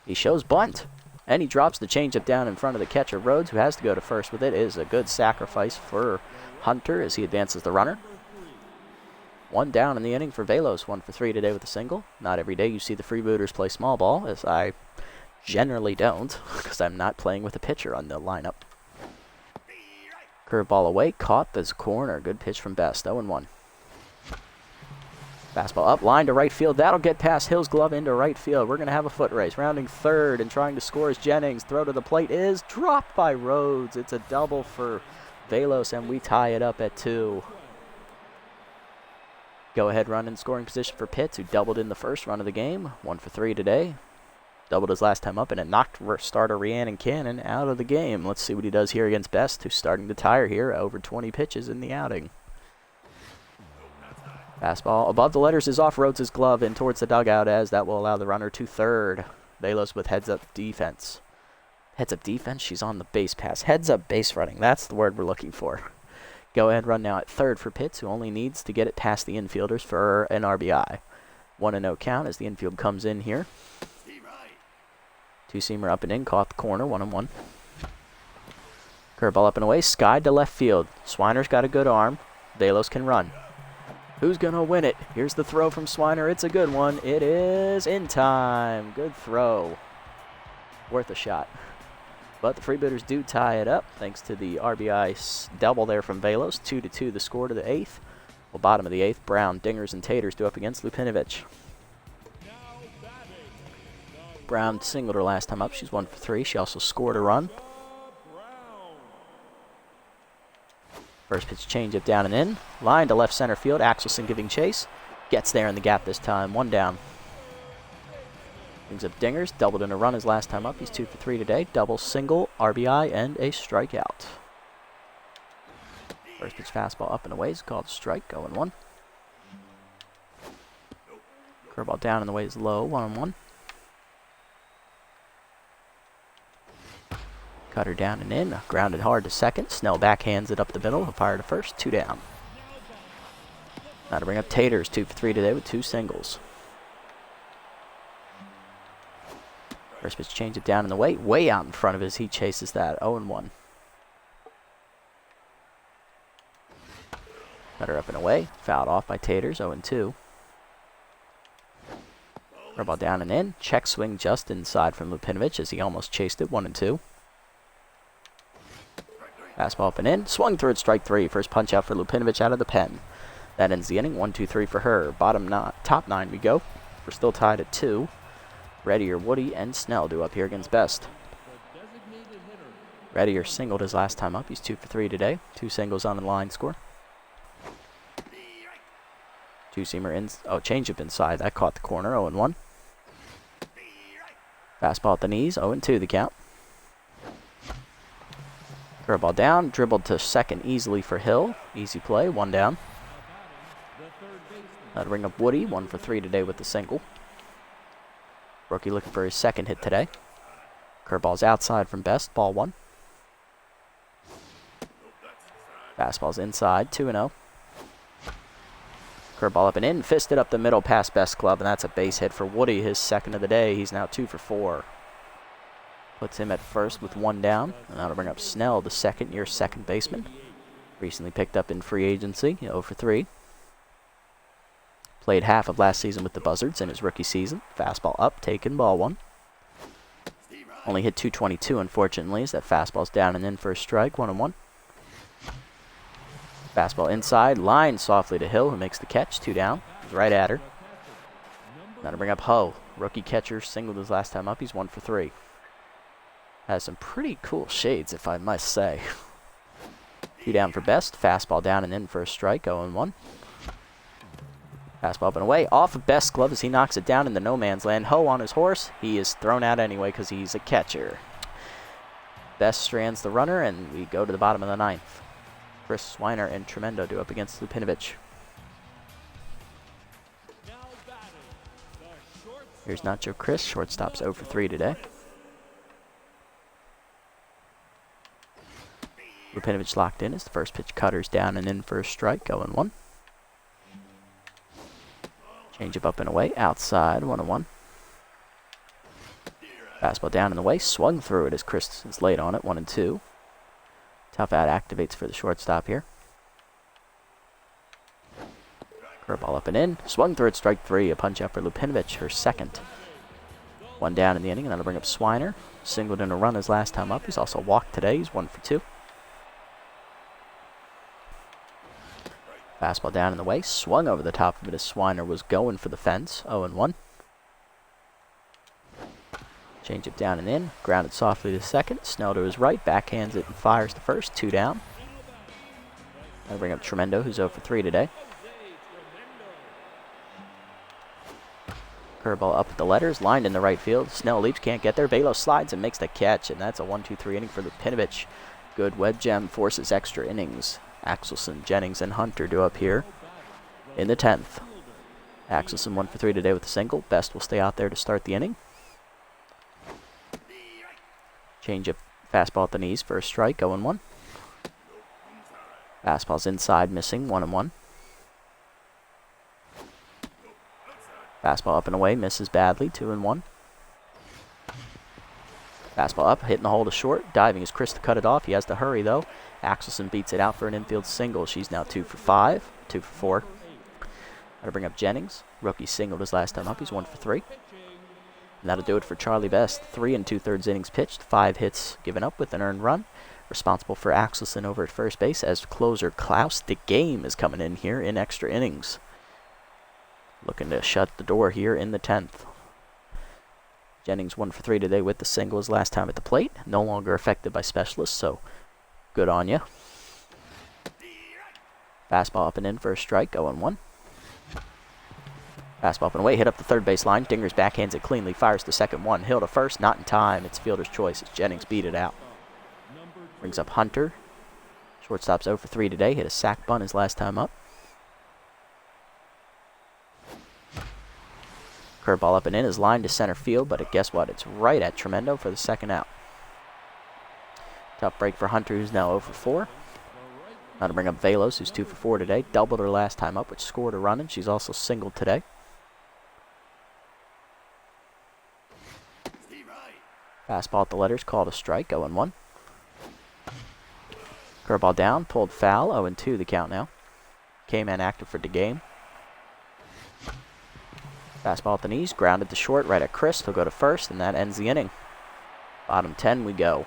[SPEAKER 1] He shows bunt, and he drops the changeup down in front of the catcher, Rhodes, who has to go to first with it. It is a good sacrifice for Hunter as he advances the runner. 1 down in the inning for Velos. 1 for 3 today with a single. Not every day you see the Freebooters play small ball, as I generally don't, because I'm not playing with a pitcher on the lineup. Curveball away, caught this corner. Good pitch from Best, 0-1. Fastball up, line to right field. That'll get past Hill's glove into right field. We're going to have a foot race. Rounding third and trying to score is Jennings. Throw to the plate is dropped by Rhodes. It's a double for Velos, and we tie it up at 2. Go-ahead run in scoring position for Pitts, who doubled in the first run of the game. 1 for 3 today. Doubled his last time up, and it knocked starter Rhiannon Cannon out of the game. Let's see what he does here against Best, who's starting to tire here. Over 20 pitches in the outing. Fastball above the letters is off Rhodes' glove and towards the dugout, as that will allow the runner to third. Velos with heads-up defense. Heads-up defense? She's on the base pass. Heads-up base running. That's the word we're looking for. Go-ahead run now at third for Pitts, who only needs to get it past the infielders for an RBI. 1-0 count as the infield comes in here. Two-seamer up and in, caught the corner, 1-1. Curveball up and away, skied to left field. Swiner's got a good arm. Velos can run. Who's going to win it? Here's the throw from Swiner. It's a good one. It is in time. Good throw. Worth a shot. But the Freebooters do tie it up thanks to the RBI double there from Velos. 2-2 the score to the 8th. Well, bottom of the 8th, Brown, Dingers, and Taters do up against Lupinovich. Brown singled her last time up. She's 1 for 3. She also scored a run. First pitch changeup down and in. Line to left center field. Axelson giving chase. Gets there in the gap this time. 1 down. Brings up Dingers. Doubled in a run his last time up. He's 2 for 3 today. Double, single, RBI, and a strikeout. First pitch fastball up and away is called strike. 0-1. Curveball down and the way is low. 1-1. Cutter down and in, grounded hard to second. Snell backhands it up the middle. He'll fire to first, 2 down. Now to bring up Taters, 2 for 3 today with 2 singles. First pitch change it down in the way out in front of us. He chases that, 0-1. Cutter up and away, fouled off by Taters, 0-2. Curveball down and in, check swing just inside from Lupinovich as he almost chased it, 1-2. Fastball up and in. Swung through at strike 3. First punch out for Lupinovich out of the pen. That ends the inning. 1-2-3 for her. Top 9 we go. We're still tied at 2. Reddier, Woody, and Snell do up here against Best. Reddier singled his last time up. He's 2 for 3 today. 2 singles on the line score. Two-seamer in. Oh, changeup inside. That caught the corner. 0-1. Fastball at the knees. 0-2 the count. Curveball down, dribbled to second easily for Hill. Easy play, 1 down. That'll bring up Woody, 1 for 3 today with the single. Rookie looking for his second hit today. Curveball's outside from Best, ball 1. Fastball's inside, 2-0. Curveball up and in, fisted up the middle past Best glove, and that's a base hit for Woody, his second of the day. He's now 2 for 4. Puts him at first with 1 down. And that'll bring up Snell, the second-year second baseman. Recently picked up in free agency, 0 for 3. Played half of last season with the Buzzards in his rookie season. Fastball up, taken, ball one. Only hit 222, unfortunately, as that fastball's down and in for a strike, 1-1. Fastball inside, line softly to Hill, who makes the catch, 2 down. He's right at her. Now to bring up Ho. Rookie catcher, singled his last time up. He's 1 for 3. Has some pretty cool shades, if I must say. 2 down for Best. Fastball down and in for a strike, 0-1. Fastball up and away. Off of Best's glove as he knocks it down in the no man's land. Ho on his horse. He is thrown out anyway because he's a catcher. Best strands the runner, and we go to the bottom of the 9th. Chris Swiner and Tremendo do up against Lupinovich. Here's Nacho Chris. Shortstop's 0 for 3 today. Lupinovich locked in as the first pitch cutters down and in for a strike, 0-1. Changeup up and away, outside, 1-1. Fastball down and away, swung through it as Chris is late on it, 1-2. Tough out activates for the shortstop here. Curveball up and in, swung through it, strike 3, a punch out for Lupinovich, her second. 1 down in the inning, and that'll bring up Swiner. Singled in a run his last time up. He's also walked today, he's 1 for 2. Fastball down in the way, swung over the top of it as Swiner was going for the fence, 0-1. Changeup down and in, grounded softly to second, Snell to his right, backhands it and fires the first, 2 down. That'll bring up Tremendo, who's 0 for 3 today. Curveball up at the letters, lined in the right field. Snell leaps, can't get there. Velos slides and makes the catch, and that's a 1-2-3 inning for Lupinovich. Good web gem, forces extra innings. Axelson, Jennings, and Hunter do up here in the 10th. Axelson 1 for 3 today with a single. Best will stay out there to start the inning. Changeup, fastball at the knees for a strike, 0-1. Fastball's inside, missing, 1-1. Fastball up and away, misses badly, 2-1. Fastball up, hitting the hole to short. Diving is Chris to cut it off. He has to hurry, though. Axelson beats it out for an infield single. She's now 2 for 5, 2 for 4. That'll bring up Jennings. Rookie singled his last time up. He's 1 for 3. And that'll do it for Charlie Best. 3 2/3 innings pitched, 5 hits given up with an earned run. Responsible for Axelson over at first base as closer Klaus DeGame is coming in here in extra innings. Looking to shut the door here in the 10th. Jennings 1 for 3 today with the single his last time at the plate. No longer affected by specialists, so good on ya. Fastball up and in for a strike, 0-1. Fastball up and away, hit up the third base line. Dingers backhands it cleanly, fires the second one. Hill to first, not in time. It's fielder's choice as Jennings beat it out. Brings up Hunter. Shortstop's 0 for 3 today. Hit a sac bunt his last time up. Curveball up and in is lined to center field, but guess what? It's right at Tremendo for the second out. Tough break for Hunter, who's now 0 for 4. Now to bring up Velos, who's 2 for 4 today. Doubled her last time up, which scored a run, and she's also singled today. Fastball at the letters, called a strike, 0-1. Curveball down, pulled foul, 0-2 the count now. K-man active for DeGame. Fastball at the knees, grounded to short, right at Chris. He'll go to first, and that ends the inning. Bottom 10 we go.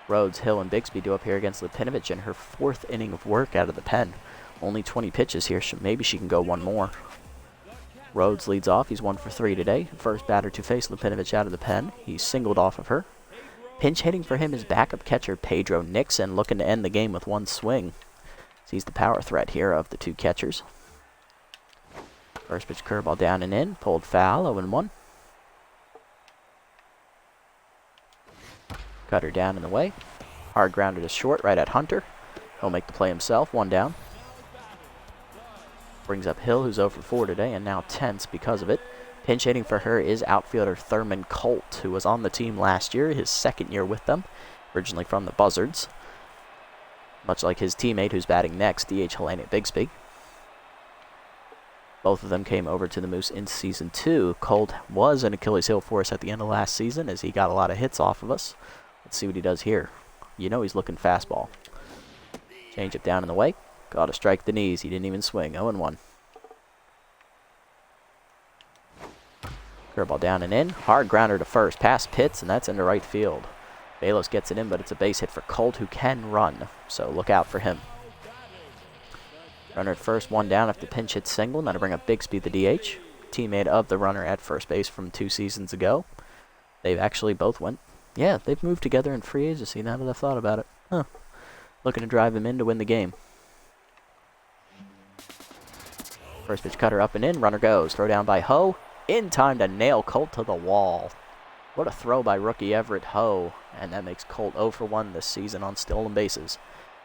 [SPEAKER 1] Rhodes, Hill, and Bigsby do up here against Lupinovich in her 4th inning of work out of the pen. Only 20 pitches here, so maybe she can go one more. Rhodes leads off. He's 1 for 3 today. First batter to face Lupinovich out of the pen. He's singled off of her. Pinch hitting for him is backup catcher Pedro Nixon, looking to end the game with one swing. He's the power threat here of the 2 catchers. First pitch curveball down and in. Pulled foul, 0-1. Cutter down in the way. Hard grounded to short, right at Hunter. He'll make the play himself, 1 down. Brings up Hill, who's 0 for 4 today, and now tense because of it. Pinch hitting for her is outfielder Thurman Colt, who was on the team last year, his 2nd year with them, originally from the Buzzards. Much like his teammate who's batting next, DH Helena Bigsby. Both of them came over to the Moose in Season 2. Colt was an Achilles heel for us at the end of last season as he got a lot of hits off of us. Let's see what he does here. You know he's looking fastball. Change it down in the way. Got to strike the knees. He didn't even swing. 0-1. Curveball down and in. Hard grounder to first. Past Pitts, and that's into right field. Balos gets it in, but it's a base hit for Colt, who can run. So look out for him. Runner at first, one down after pinch hit single. Now to bring up Bixby, the DH. Teammate of the runner at first base from 2 seasons ago. They've actually both went. Yeah, they've moved together in free agency now that I've thought about it. Huh. Looking to drive him in to win the game. First pitch cutter up and in. Runner goes. Throw down by Ho. In time to nail Colt to the wall. What a throw by rookie Everett Ho. And that makes Colt 0 for 1 this season on stolen bases.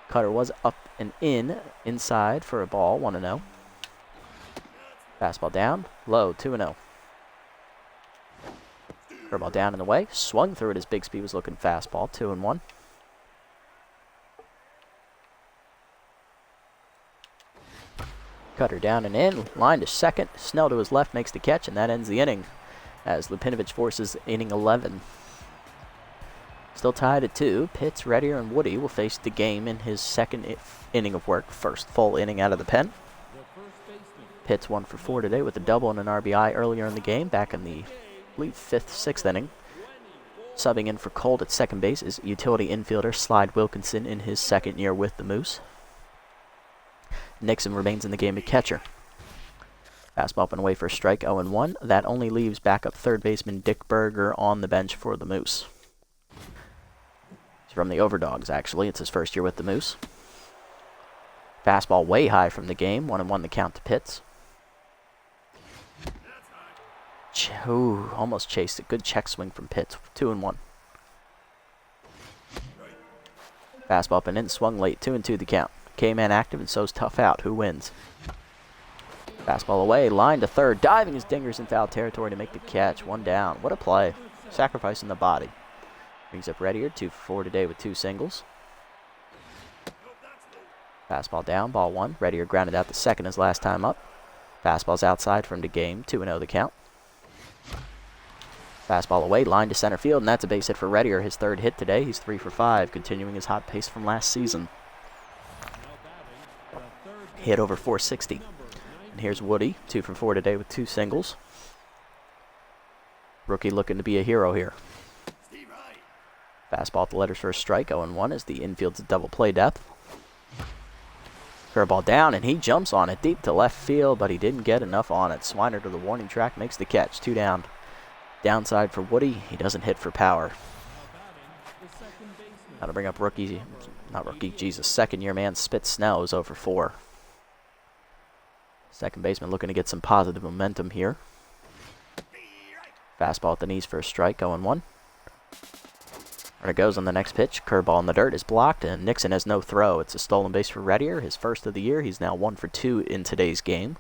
[SPEAKER 1] Cutter was up and in. Inside for a ball. 1-0. Fastball down. Low. 2-0. Curveball down in the way. Swung through it as Bixby was looking fastball. 2-1. Cutter down and in. Line to second. Snell to his left makes the catch, and that ends the inning as Lupinovic forces inning 11. Still tied at 2. Pitts, Reddier, and Woody will face the game in his second inning of work. First full inning out of the pen. Pitts 1 for 4 today with a double and an RBI earlier in the game, back in the, I believe, 5th, 6th inning. Subbing in for Colt at second base is utility infielder Slide Wilkinson in his second year with the Moose. Nixon remains in the game at catcher. Fastball up and away for a strike, 0-1. That only leaves backup third baseman Dick Berger on the bench for the Moose. He's from the Overdogs, actually. It's his first year with the Moose. Fastball way high from the game, 1-1 the count to Pitts. Ooh, almost chased it. Good check swing from Pitts, 2-1. Fastball up and in, swung late, 2-2 the count. K-Man active, and so's Tough Out. Who wins? Fastball away, line to third, diving his dingers in foul territory to make the catch. 1 down. What a play. Sacrificing the body. Brings up Reddier, 2 for 4 today with 2 singles. Fastball down, ball 1. Reddier grounded out to second his last time up. Fastball's outside from the game, 2-0 the count. Fastball away, line to center field, and that's a base hit for Reddier. His 3rd hit today. He's 3 for 5, continuing his hot pace from last season. Hit over 460. And here's Woody, 2 for 4 today with 2 singles. Rookie looking to be a hero here. Fastball at the letters for a strike, 0-1 as the infield's a double play depth. Curveball down, and he jumps on it deep to left field, but he didn't get enough on it. Swiner to the warning track makes the catch. 2 down. Downside for Woody. He doesn't hit for power. Now to bring up second year man Spit Snell is 0 for 4. Second baseman looking to get some positive momentum here. Fastball at the knees for a strike, 0-1. Runner goes on the next pitch. Curveball in the dirt is blocked, and Nixon has no throw. It's a stolen base for Reddier, his first of the year. He's now 1 for 2 in today's game.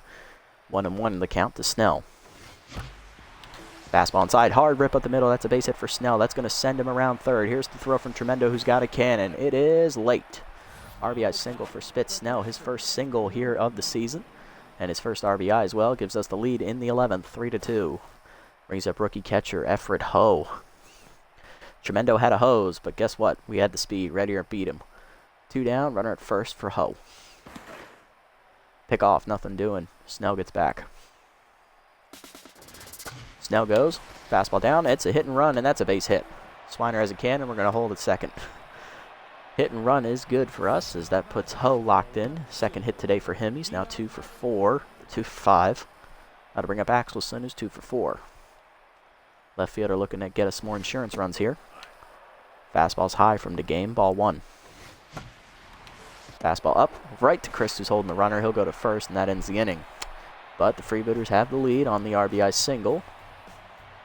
[SPEAKER 1] 1-1 in the count to Snell. Fastball inside, hard rip up the middle. That's a base hit for Snell. That's going to send him around third. Here's the throw from Tremendo, who's got a cannon. It is late. RBI single for Spit Snell, his first single here of the season. And his first RBI as well. Gives us the lead in the 11th, 3-2. Brings up rookie catcher Everett Ho. Tremendo had a hose, but guess what? We had the speed. Reddier beat him. 2 down, runner at first for Ho. Pick off, nothing doing. Snell gets back. Snell goes. Fastball down. It's a hit and run, and that's a base hit. Swiner has a cannon. We're going to hold it second. Hit and run is good for us as that puts Ho locked in. Second hit today for him. He's now 2 for 4, 2 for 5. Now to bring up Axelson, who's 2 for 4. Left fielder looking to get us more insurance runs here. Fastball's high from the game. Ball 1. Fastball up. Right to Chris, who's holding the runner. He'll go to first, and that ends the inning. But the Freebooters have the lead on the RBI single.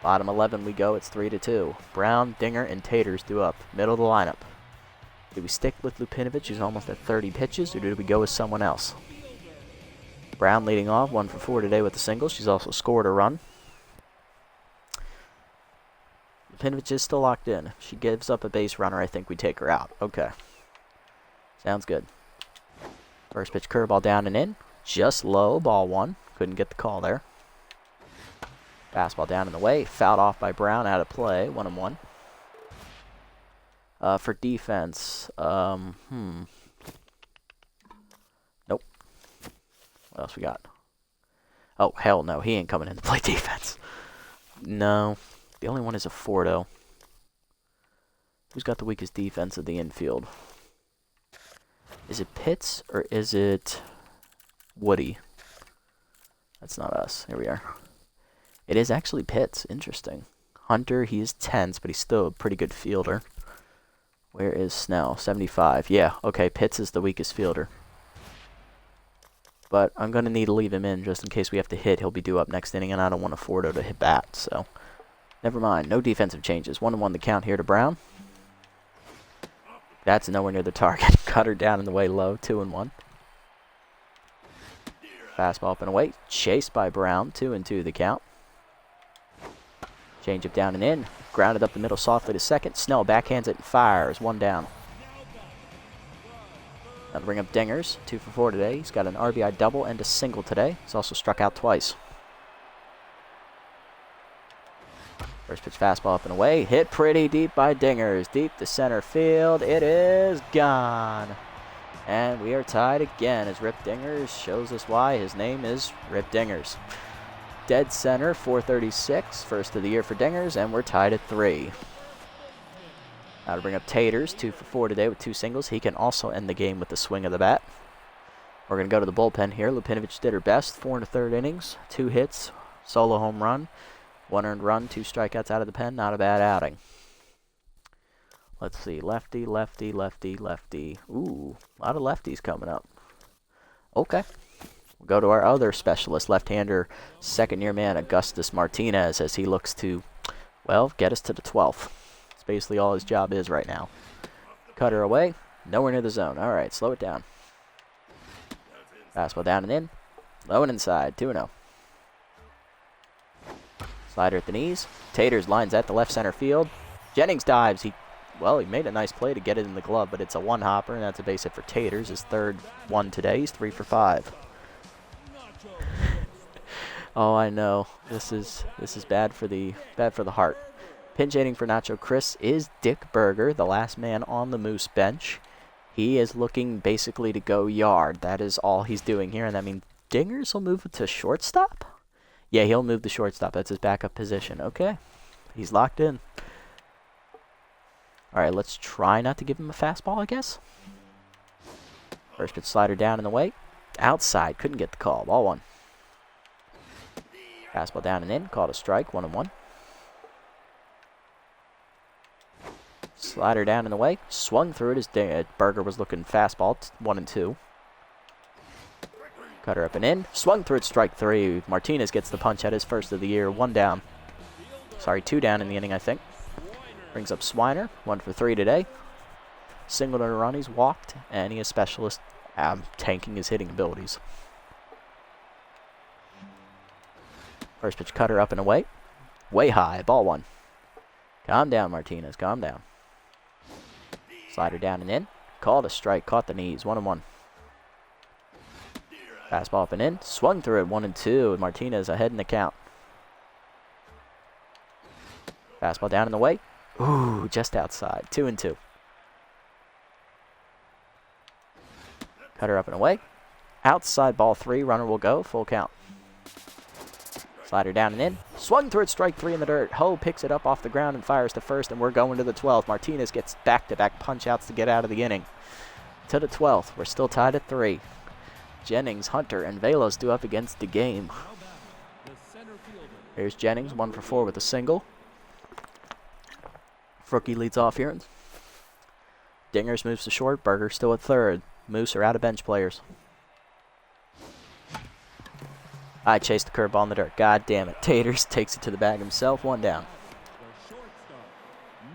[SPEAKER 1] Bottom 11 we go. It's 3-2. Brown, Dinger, and Taters due up. Middle of the lineup. Do we stick with Lupinovic, who's almost at 30 pitches, or do we go with someone else? Brown leading off, 1 for 4 today with the single. She's also scored a run. Lupinovic is still locked in. If she gives up a base runner, I think we take her out. Okay. Sounds good. First pitch curveball down and in. Just low, ball 1. Couldn't get the call there. Fastball down in the way. Fouled off by Brown, out of play. 1-1. For defense, nope. What else we got? Oh, hell no, he ain't coming in to play defense. No. The only one is a Fordo. Who's got the weakest defense of the infield? Is it Pitts or is it Woody? That's not us. Here we are. It is actually Pitts. Interesting. Hunter, he is tense, but he's still a pretty good fielder. Where is Snell? 75. Yeah, okay, Pitts is the weakest fielder. But I'm going to need to leave him in just in case we have to hit. He'll be due up next inning, and I don't want a Fordo to hit bat, so never mind. No defensive changes. 1-1 the count here to Brown. That's nowhere near the target. Cutter down in the way low. 2-1. Fastball up and away. Chased by Brown. 2-2 the count. Change up down and in. Grounded up the middle softly to second. Snell backhands it and fires. 1 down. That'll bring up Dingers. 2 for 4 today. He's got an RBI double and a single today. He's also struck out twice. First pitch fastball up and away. Hit pretty deep by Dingers. Deep to center field. It is gone. And we are tied again as Rip Dingers shows us why his name is Rip Dingers. Dead center, 436. First of the year for Dingers, and we're tied at 3. Now to bring up Taters. 2 for 4 today with 2 singles. He can also end the game with the swing of the bat. We're going to go to the bullpen here. Lupinovic did her best. 4 1/3 innings. 2 hits. Solo home run. 1 earned run, 2 strikeouts out of the pen. Not a bad outing. Let's see. Lefty, lefty, lefty, lefty. Ooh, a lot of lefties coming up. Okay. We'll go to our other specialist, left-hander, second-year man, Augustus Martinez, as he looks to, well, get us to the 12th. That's basically all his job is right now. Cutter away. Nowhere near the zone. All right, slow it down. Fastball down and in. Low and inside. 2-0. Slider at the knees. Taters lines at the left center field. Jennings dives. He made a nice play to get it in the glove, but it's a one-hopper, and that's a base hit for Taters. His third one today. He's 3 for 5. Oh, I know. This is bad for the heart. Pinch hitting for Nacho Chris is Dick Berger, the last man on the Moose bench. He is looking basically to go yard. That is all he's doing here, and that means Dingers will move to shortstop? Yeah, he'll move to shortstop. That's his backup position. Okay. He's locked in. All right, let's try not to give him a fastball, I guess. First pitch slider down in the way. Outside. Couldn't get the call. Ball 1. Fastball down and in. Called a strike. 1-1. Slider down in the way. Swung through it as Berger was looking fastball. 1-2. Cutter up and in. Swung through it. Strike 3. Martinez gets the punch at his first of the year. 1 down. Sorry, 2 down in the inning, I think. Brings up Swiner. 1 for 3 today. Singled on a run. He's walked. And he is specialist tanking his hitting abilities. First pitch cutter up and away. Way high. Ball 1. Calm down, Martinez. Calm down. Slider down and in. Called a strike. Caught the knees. 1-1. Fastball up and in. Swung through it. 1-2. And Martinez ahead in the count. Fastball down in the way. Ooh, just outside. 2-2. Cutter up and away. Outside ball 3. Runner will go. Full count. Slider down and in. Swung through it. Strike 3 in the dirt. Ho picks it up off the ground and fires to first, and we're going to the 12th. Martinez gets back-to-back punch-outs to get out of the inning. To the 12th. We're still tied at 3. Jennings, Hunter, and Velos due up against the game. Here's Jennings, 1 for 4 with a single. Rookie leads off here. Dingers moves to short. Berger still at third. Moose are out of bench players. I chased the curveball in the dirt. God damn it. Taters takes it to the bag himself. 1 down.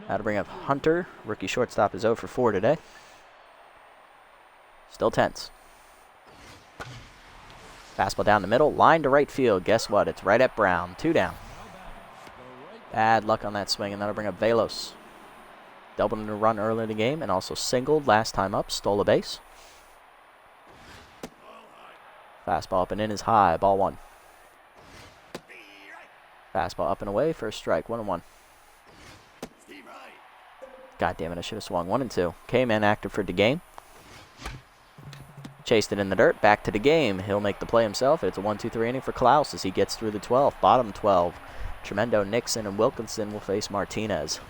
[SPEAKER 1] Now to bring up Hunter. Rookie shortstop is 0 for 4 today. Still tense. Fastball down the middle. Line to right field. Guess what? It's right at Brown. 2 down. Bad luck on that swing, and that'll bring up Velos. Doubled in a run early in the game and also singled last time up. Stole a base. Fastball up and in is high. Ball 1. Fastball up and away for a strike. 1-1. God damn it, I should have swung. 1-2. K-Man active for the game. Chased it in the dirt. Back to the game. He'll make the play himself. It's a 1-2-3 inning for Klaus as he gets through the 12th. Bottom 12. Tremendo, Nixon, and Wilkinson will face Martinez.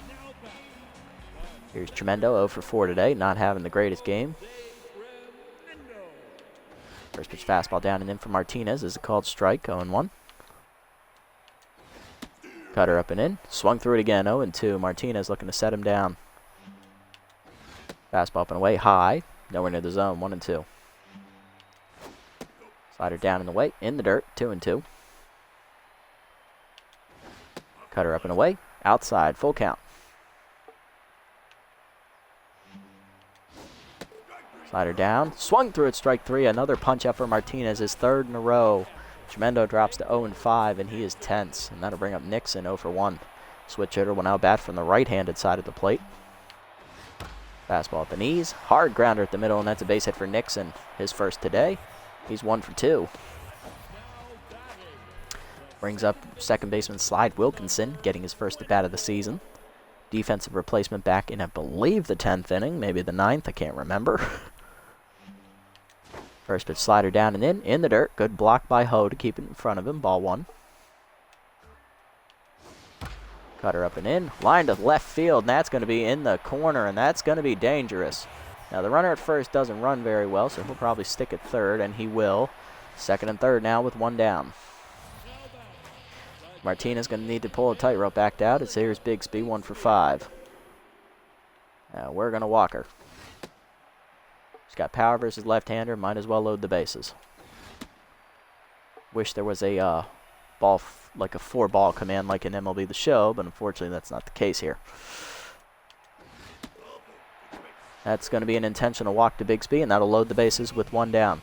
[SPEAKER 1] Here's Tremendo, 0 for 4 today, not having the greatest game. First pitch fastball down and in for Martinez. Is a called strike, 0-1. Cutter up and in. Swung through it again, 0-2. Martinez looking to set him down. Fastball up and away, high. Nowhere near the zone, 1-2. Slider down and away, in the dirt, 2-2. Cutter up and away, outside, full count. Slider down, swung through it, strike 3. Another punch out for Martinez, his 3rd in a row. Tremendo drops to 0-5, and he is tense. And that'll bring up Nixon, 0 for 1. Switch hitter will now bat from the right-handed side of the plate. Fastball at the knees, hard grounder at the middle, and that's a base hit for Nixon. His first today. He's 1 for 2. Brings up second baseman Slide Wilkinson, getting his first at bat of the season. Defensive replacement back in, I believe, the 10th inning, maybe the 9th, I can't remember. First pitch slider down and in the dirt. Good block by Ho to keep it in front of him. Ball 1. Cutter up and in. Line to left field, and that's going to be in the corner, and that's going to be dangerous. Now, the runner at first doesn't run very well, so he'll probably stick at third, and he will. Second and third now with 1 down. Martinez going to need to pull a tightrope backed out. It's here's Bigsby, 1 for 5. Now, we're going to walk her. She's got power versus left-hander. Might as well load the bases. Wish there was a ball, like a 4-ball command like in MLB The Show, but unfortunately that's not the case here. That's going to be an intentional walk to Bigsby, and that'll load the bases with 1 down.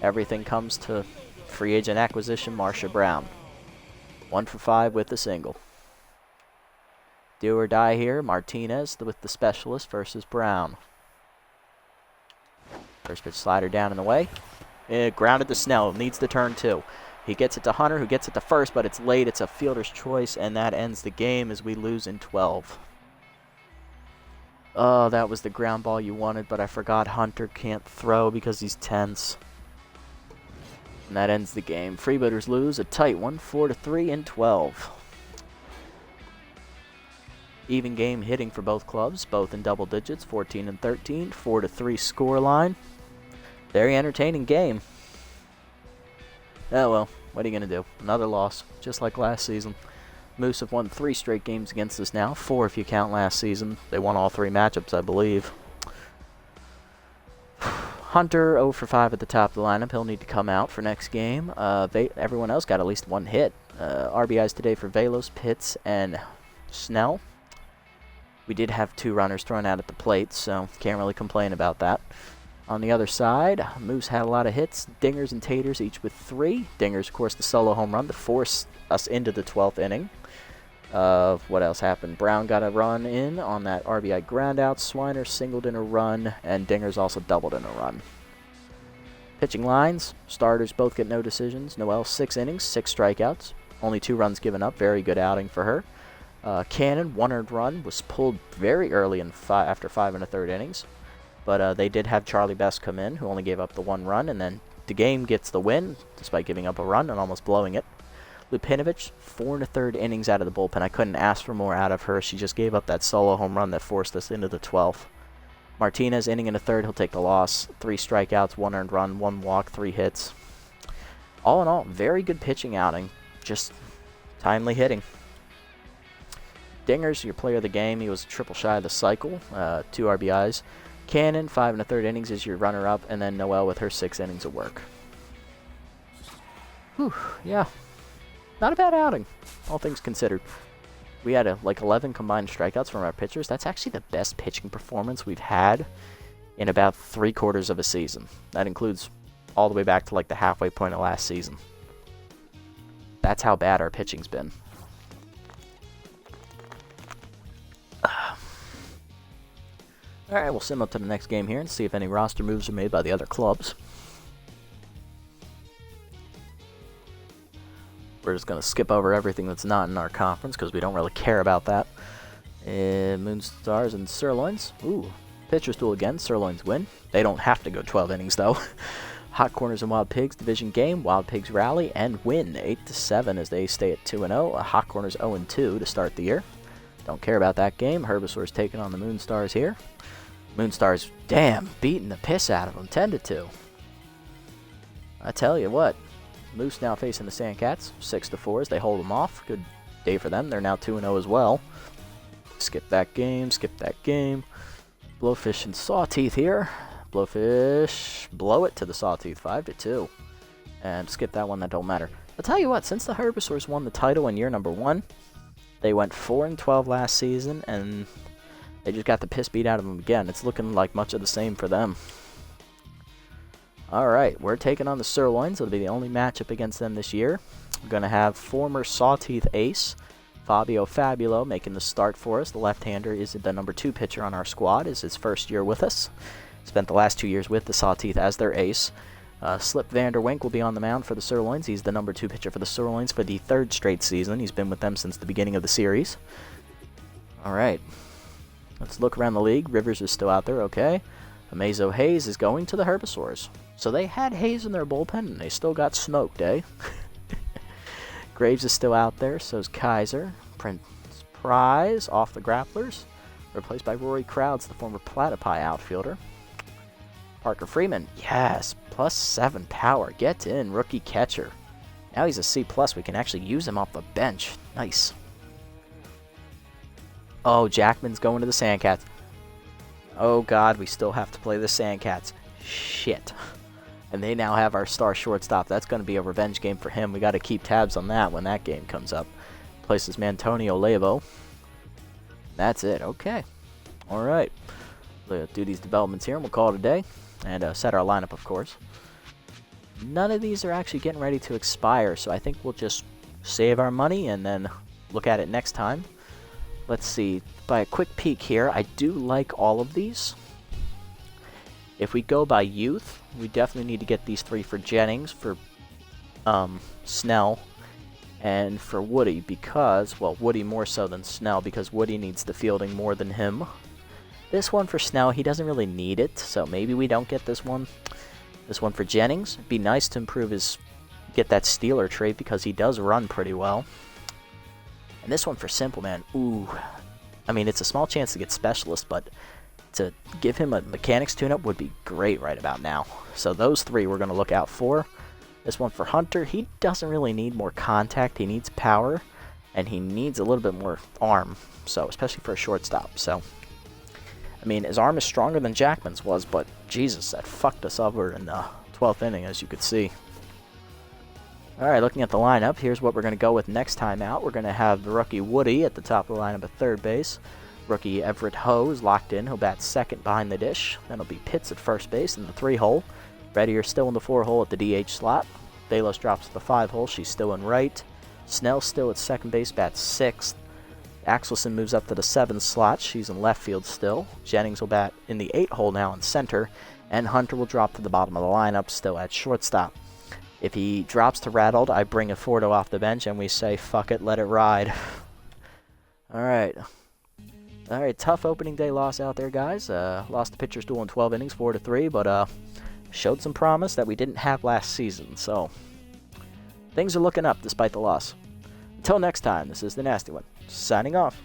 [SPEAKER 1] Everything comes to free agent acquisition, Marcia Brown. 1 for 5 with the single. Do or die here, Martinez with the specialist versus Brown. First pitch slider down and away. Grounded to Snell, needs to turn 2. He gets it to Hunter, who gets it to first, but it's late. It's a fielder's choice, and that ends the game as we lose in 12. Oh, that was the ground ball you wanted, but I forgot Hunter can't throw because he's tense. And that ends the game. Freebooters lose a tight one, 4-3 in 12. Even game hitting for both clubs, both in double digits, 14 and 13, 4-3 score line. Very entertaining game. Oh well, what are you going to do? Another loss, just like last season. Moose have won 3 straight games against us now, 4 if you count last season. They won all 3 matchups, I believe. Hunter, 0 for 5 at the top of the lineup. He'll need to come out for next game. Everyone else got at least 1 hit. RBIs today for Velos, Pitts, and Snell. We did have 2 runners thrown out at the plate, so can't really complain about that. On the other side, Moose had a lot of hits. Dingers and Taters each with 3. Dingers, of course, the solo home run to force us into the 12th inning. What else happened? Brown got a run in on that RBI groundout. Swiner singled in a run, and Dingers also doubled in a run. Pitching lines, starters both get no decisions. Noel, 6 innings, 6 strikeouts. Only 2 runs given up. Very good outing for her. Cannon, 1 earned run, was pulled very early in after 5 1/3 innings. But they did have Charlie Best come in, who only gave up the 1 run, and then DeGame gets the win, despite giving up a run and almost blowing it. Lupinovich, 4 1/3 innings out of the bullpen. I couldn't ask for more out of her. She just gave up that solo home run that forced us into the 12th. Martinez, inning and a third, he'll take the loss. 3 strikeouts, 1 earned run, 1 walk, 3 hits. All in all, very good pitching outing. Just timely hitting. Dingers, your player of the game. He was triple shy of the cycle, 2 RBIs. Cannon, 5 1/3 innings, is your runner-up, and then Noel with her 6 innings of work. Whew, yeah. Not a bad outing, all things considered. We had like 11 combined strikeouts from our pitchers. That's actually the best pitching performance we've had in about 3/4 of a season. That includes all the way back to like the halfway point of last season. That's how bad our pitching's been. Alright, we'll sim up to the next game here and see if any roster moves are made by the other clubs. We're just going to skip over everything that's not in our conference because we don't really care about that. Moonstars and Sirloins. Ooh, pitcher's duel again. Sirloins win. They don't have to go 12 innings though. Hot Corners and Wild Pigs division game. Wild Pigs rally and win 8-7 as they stay at 2-0. Hot Corners 0-2 to start the year. Don't care about that game. Herbisaur's taking on the Moonstars here. Moonstars, damn, beating the piss out of them, 10-2. I tell you what, Moose now facing the Sandcats, 6-4 as they hold them off. Good day for them. They're now 2-0 as well. Skip that game, skip that game. Blowfish and Sawteeth here. Blowfish blow it to the Sawteeth, 5-2. And skip that one, that don't matter. I'll tell you what, since the Herbisaurs won the title in year number 1, they went 4-12 last season, and they just got the piss beat out of them again. It's looking like much of the same for them. Alright, we're taking on the Sirloins. It'll be the only matchup against them this year. We're going to have former Sawteeth ace, Fabio Fabulo, making the start for us. The left-hander is the number 2 pitcher on our squad. It's his first year with us. Spent the last 2 years with the Sawteeth as their ace. Slip Vanderwink will be on the mound for the Sirloins. He's the number 2 pitcher for the Sirloins for the 3rd straight season. He's been with them since the beginning of the series. Alright, let's look around the league. Rivers is still out there, okay. Amazo Hayes is going to the Herbisaurs. So they had Hayes in their bullpen, and they still got smoked, eh? Graves is still out there, so's Kaiser. Prince Prize off the Grapplers, replaced by Rory Crowds, the former Platypi outfielder. Parker Freeman, yes, +7 power, gets in, rookie catcher. Now he's a C+, we can actually use him off the bench. Nice. Oh, Jackman's going to the Sandcats. Oh god, we still have to play the Sandcats. Shit. And they now have our star shortstop. That's going to be a revenge game for him. We got to keep tabs on that when that game comes up. Places Mantonio Levo. That's it. Okay. All right. We'll do these developments here, and we'll call it a day. And set our lineup, of course. None of these are actually getting ready to expire, so I think we'll just save our money and then look at it next time. Let's see. By a quick peek here, I do like all of these. If we go by youth, we definitely need to get these 3 for Jennings, for Snell, and for Woody, because, well, Woody more so than Snell, because Woody needs the fielding more than him. This one for Snell, he doesn't really need it, so maybe we don't get this one. This one for Jennings, it'd be nice to improve his, get that stealer trait, because he does run pretty well. And this one for Simple, man, ooh. I mean, it's a small chance to get Specialist, but to give him a mechanics tune-up would be great right about now. So those 3 we're going to look out for. This one for Hunter, he doesn't really need more contact. He needs power, and he needs a little bit more arm, so especially for a shortstop. So, I mean, his arm is stronger than Jackman's was, but Jesus, that fucked us over in the 12th inning, as you could see. Alright, looking at the lineup, here's what we're going to go with next time out. We're going to have the rookie Woody at the top of the lineup at third base. Rookie Everett Ho is locked in. He'll bat second behind the dish. Then it'll be Pitts at first base in the 3-hole. Reddier still in the 4-hole at the DH slot. Balos drops to the 5-hole. She's still in right. Snell still at second base, bats 6th. Axelson moves up to the 7th slot. She's in left field still. Jennings will bat in the 8-hole now in center. And Hunter will drop to the bottom of the lineup, still at shortstop. If he drops to rattled, I bring a Fordo off the bench and we say, fuck it, let it ride. Alright. Alright, tough opening day loss out there, guys. Lost the pitcher's duel in 12 innings, 4-3, but showed some promise that we didn't have last season. So, things are looking up despite the loss. Until next time, this is the Nasty One, signing off.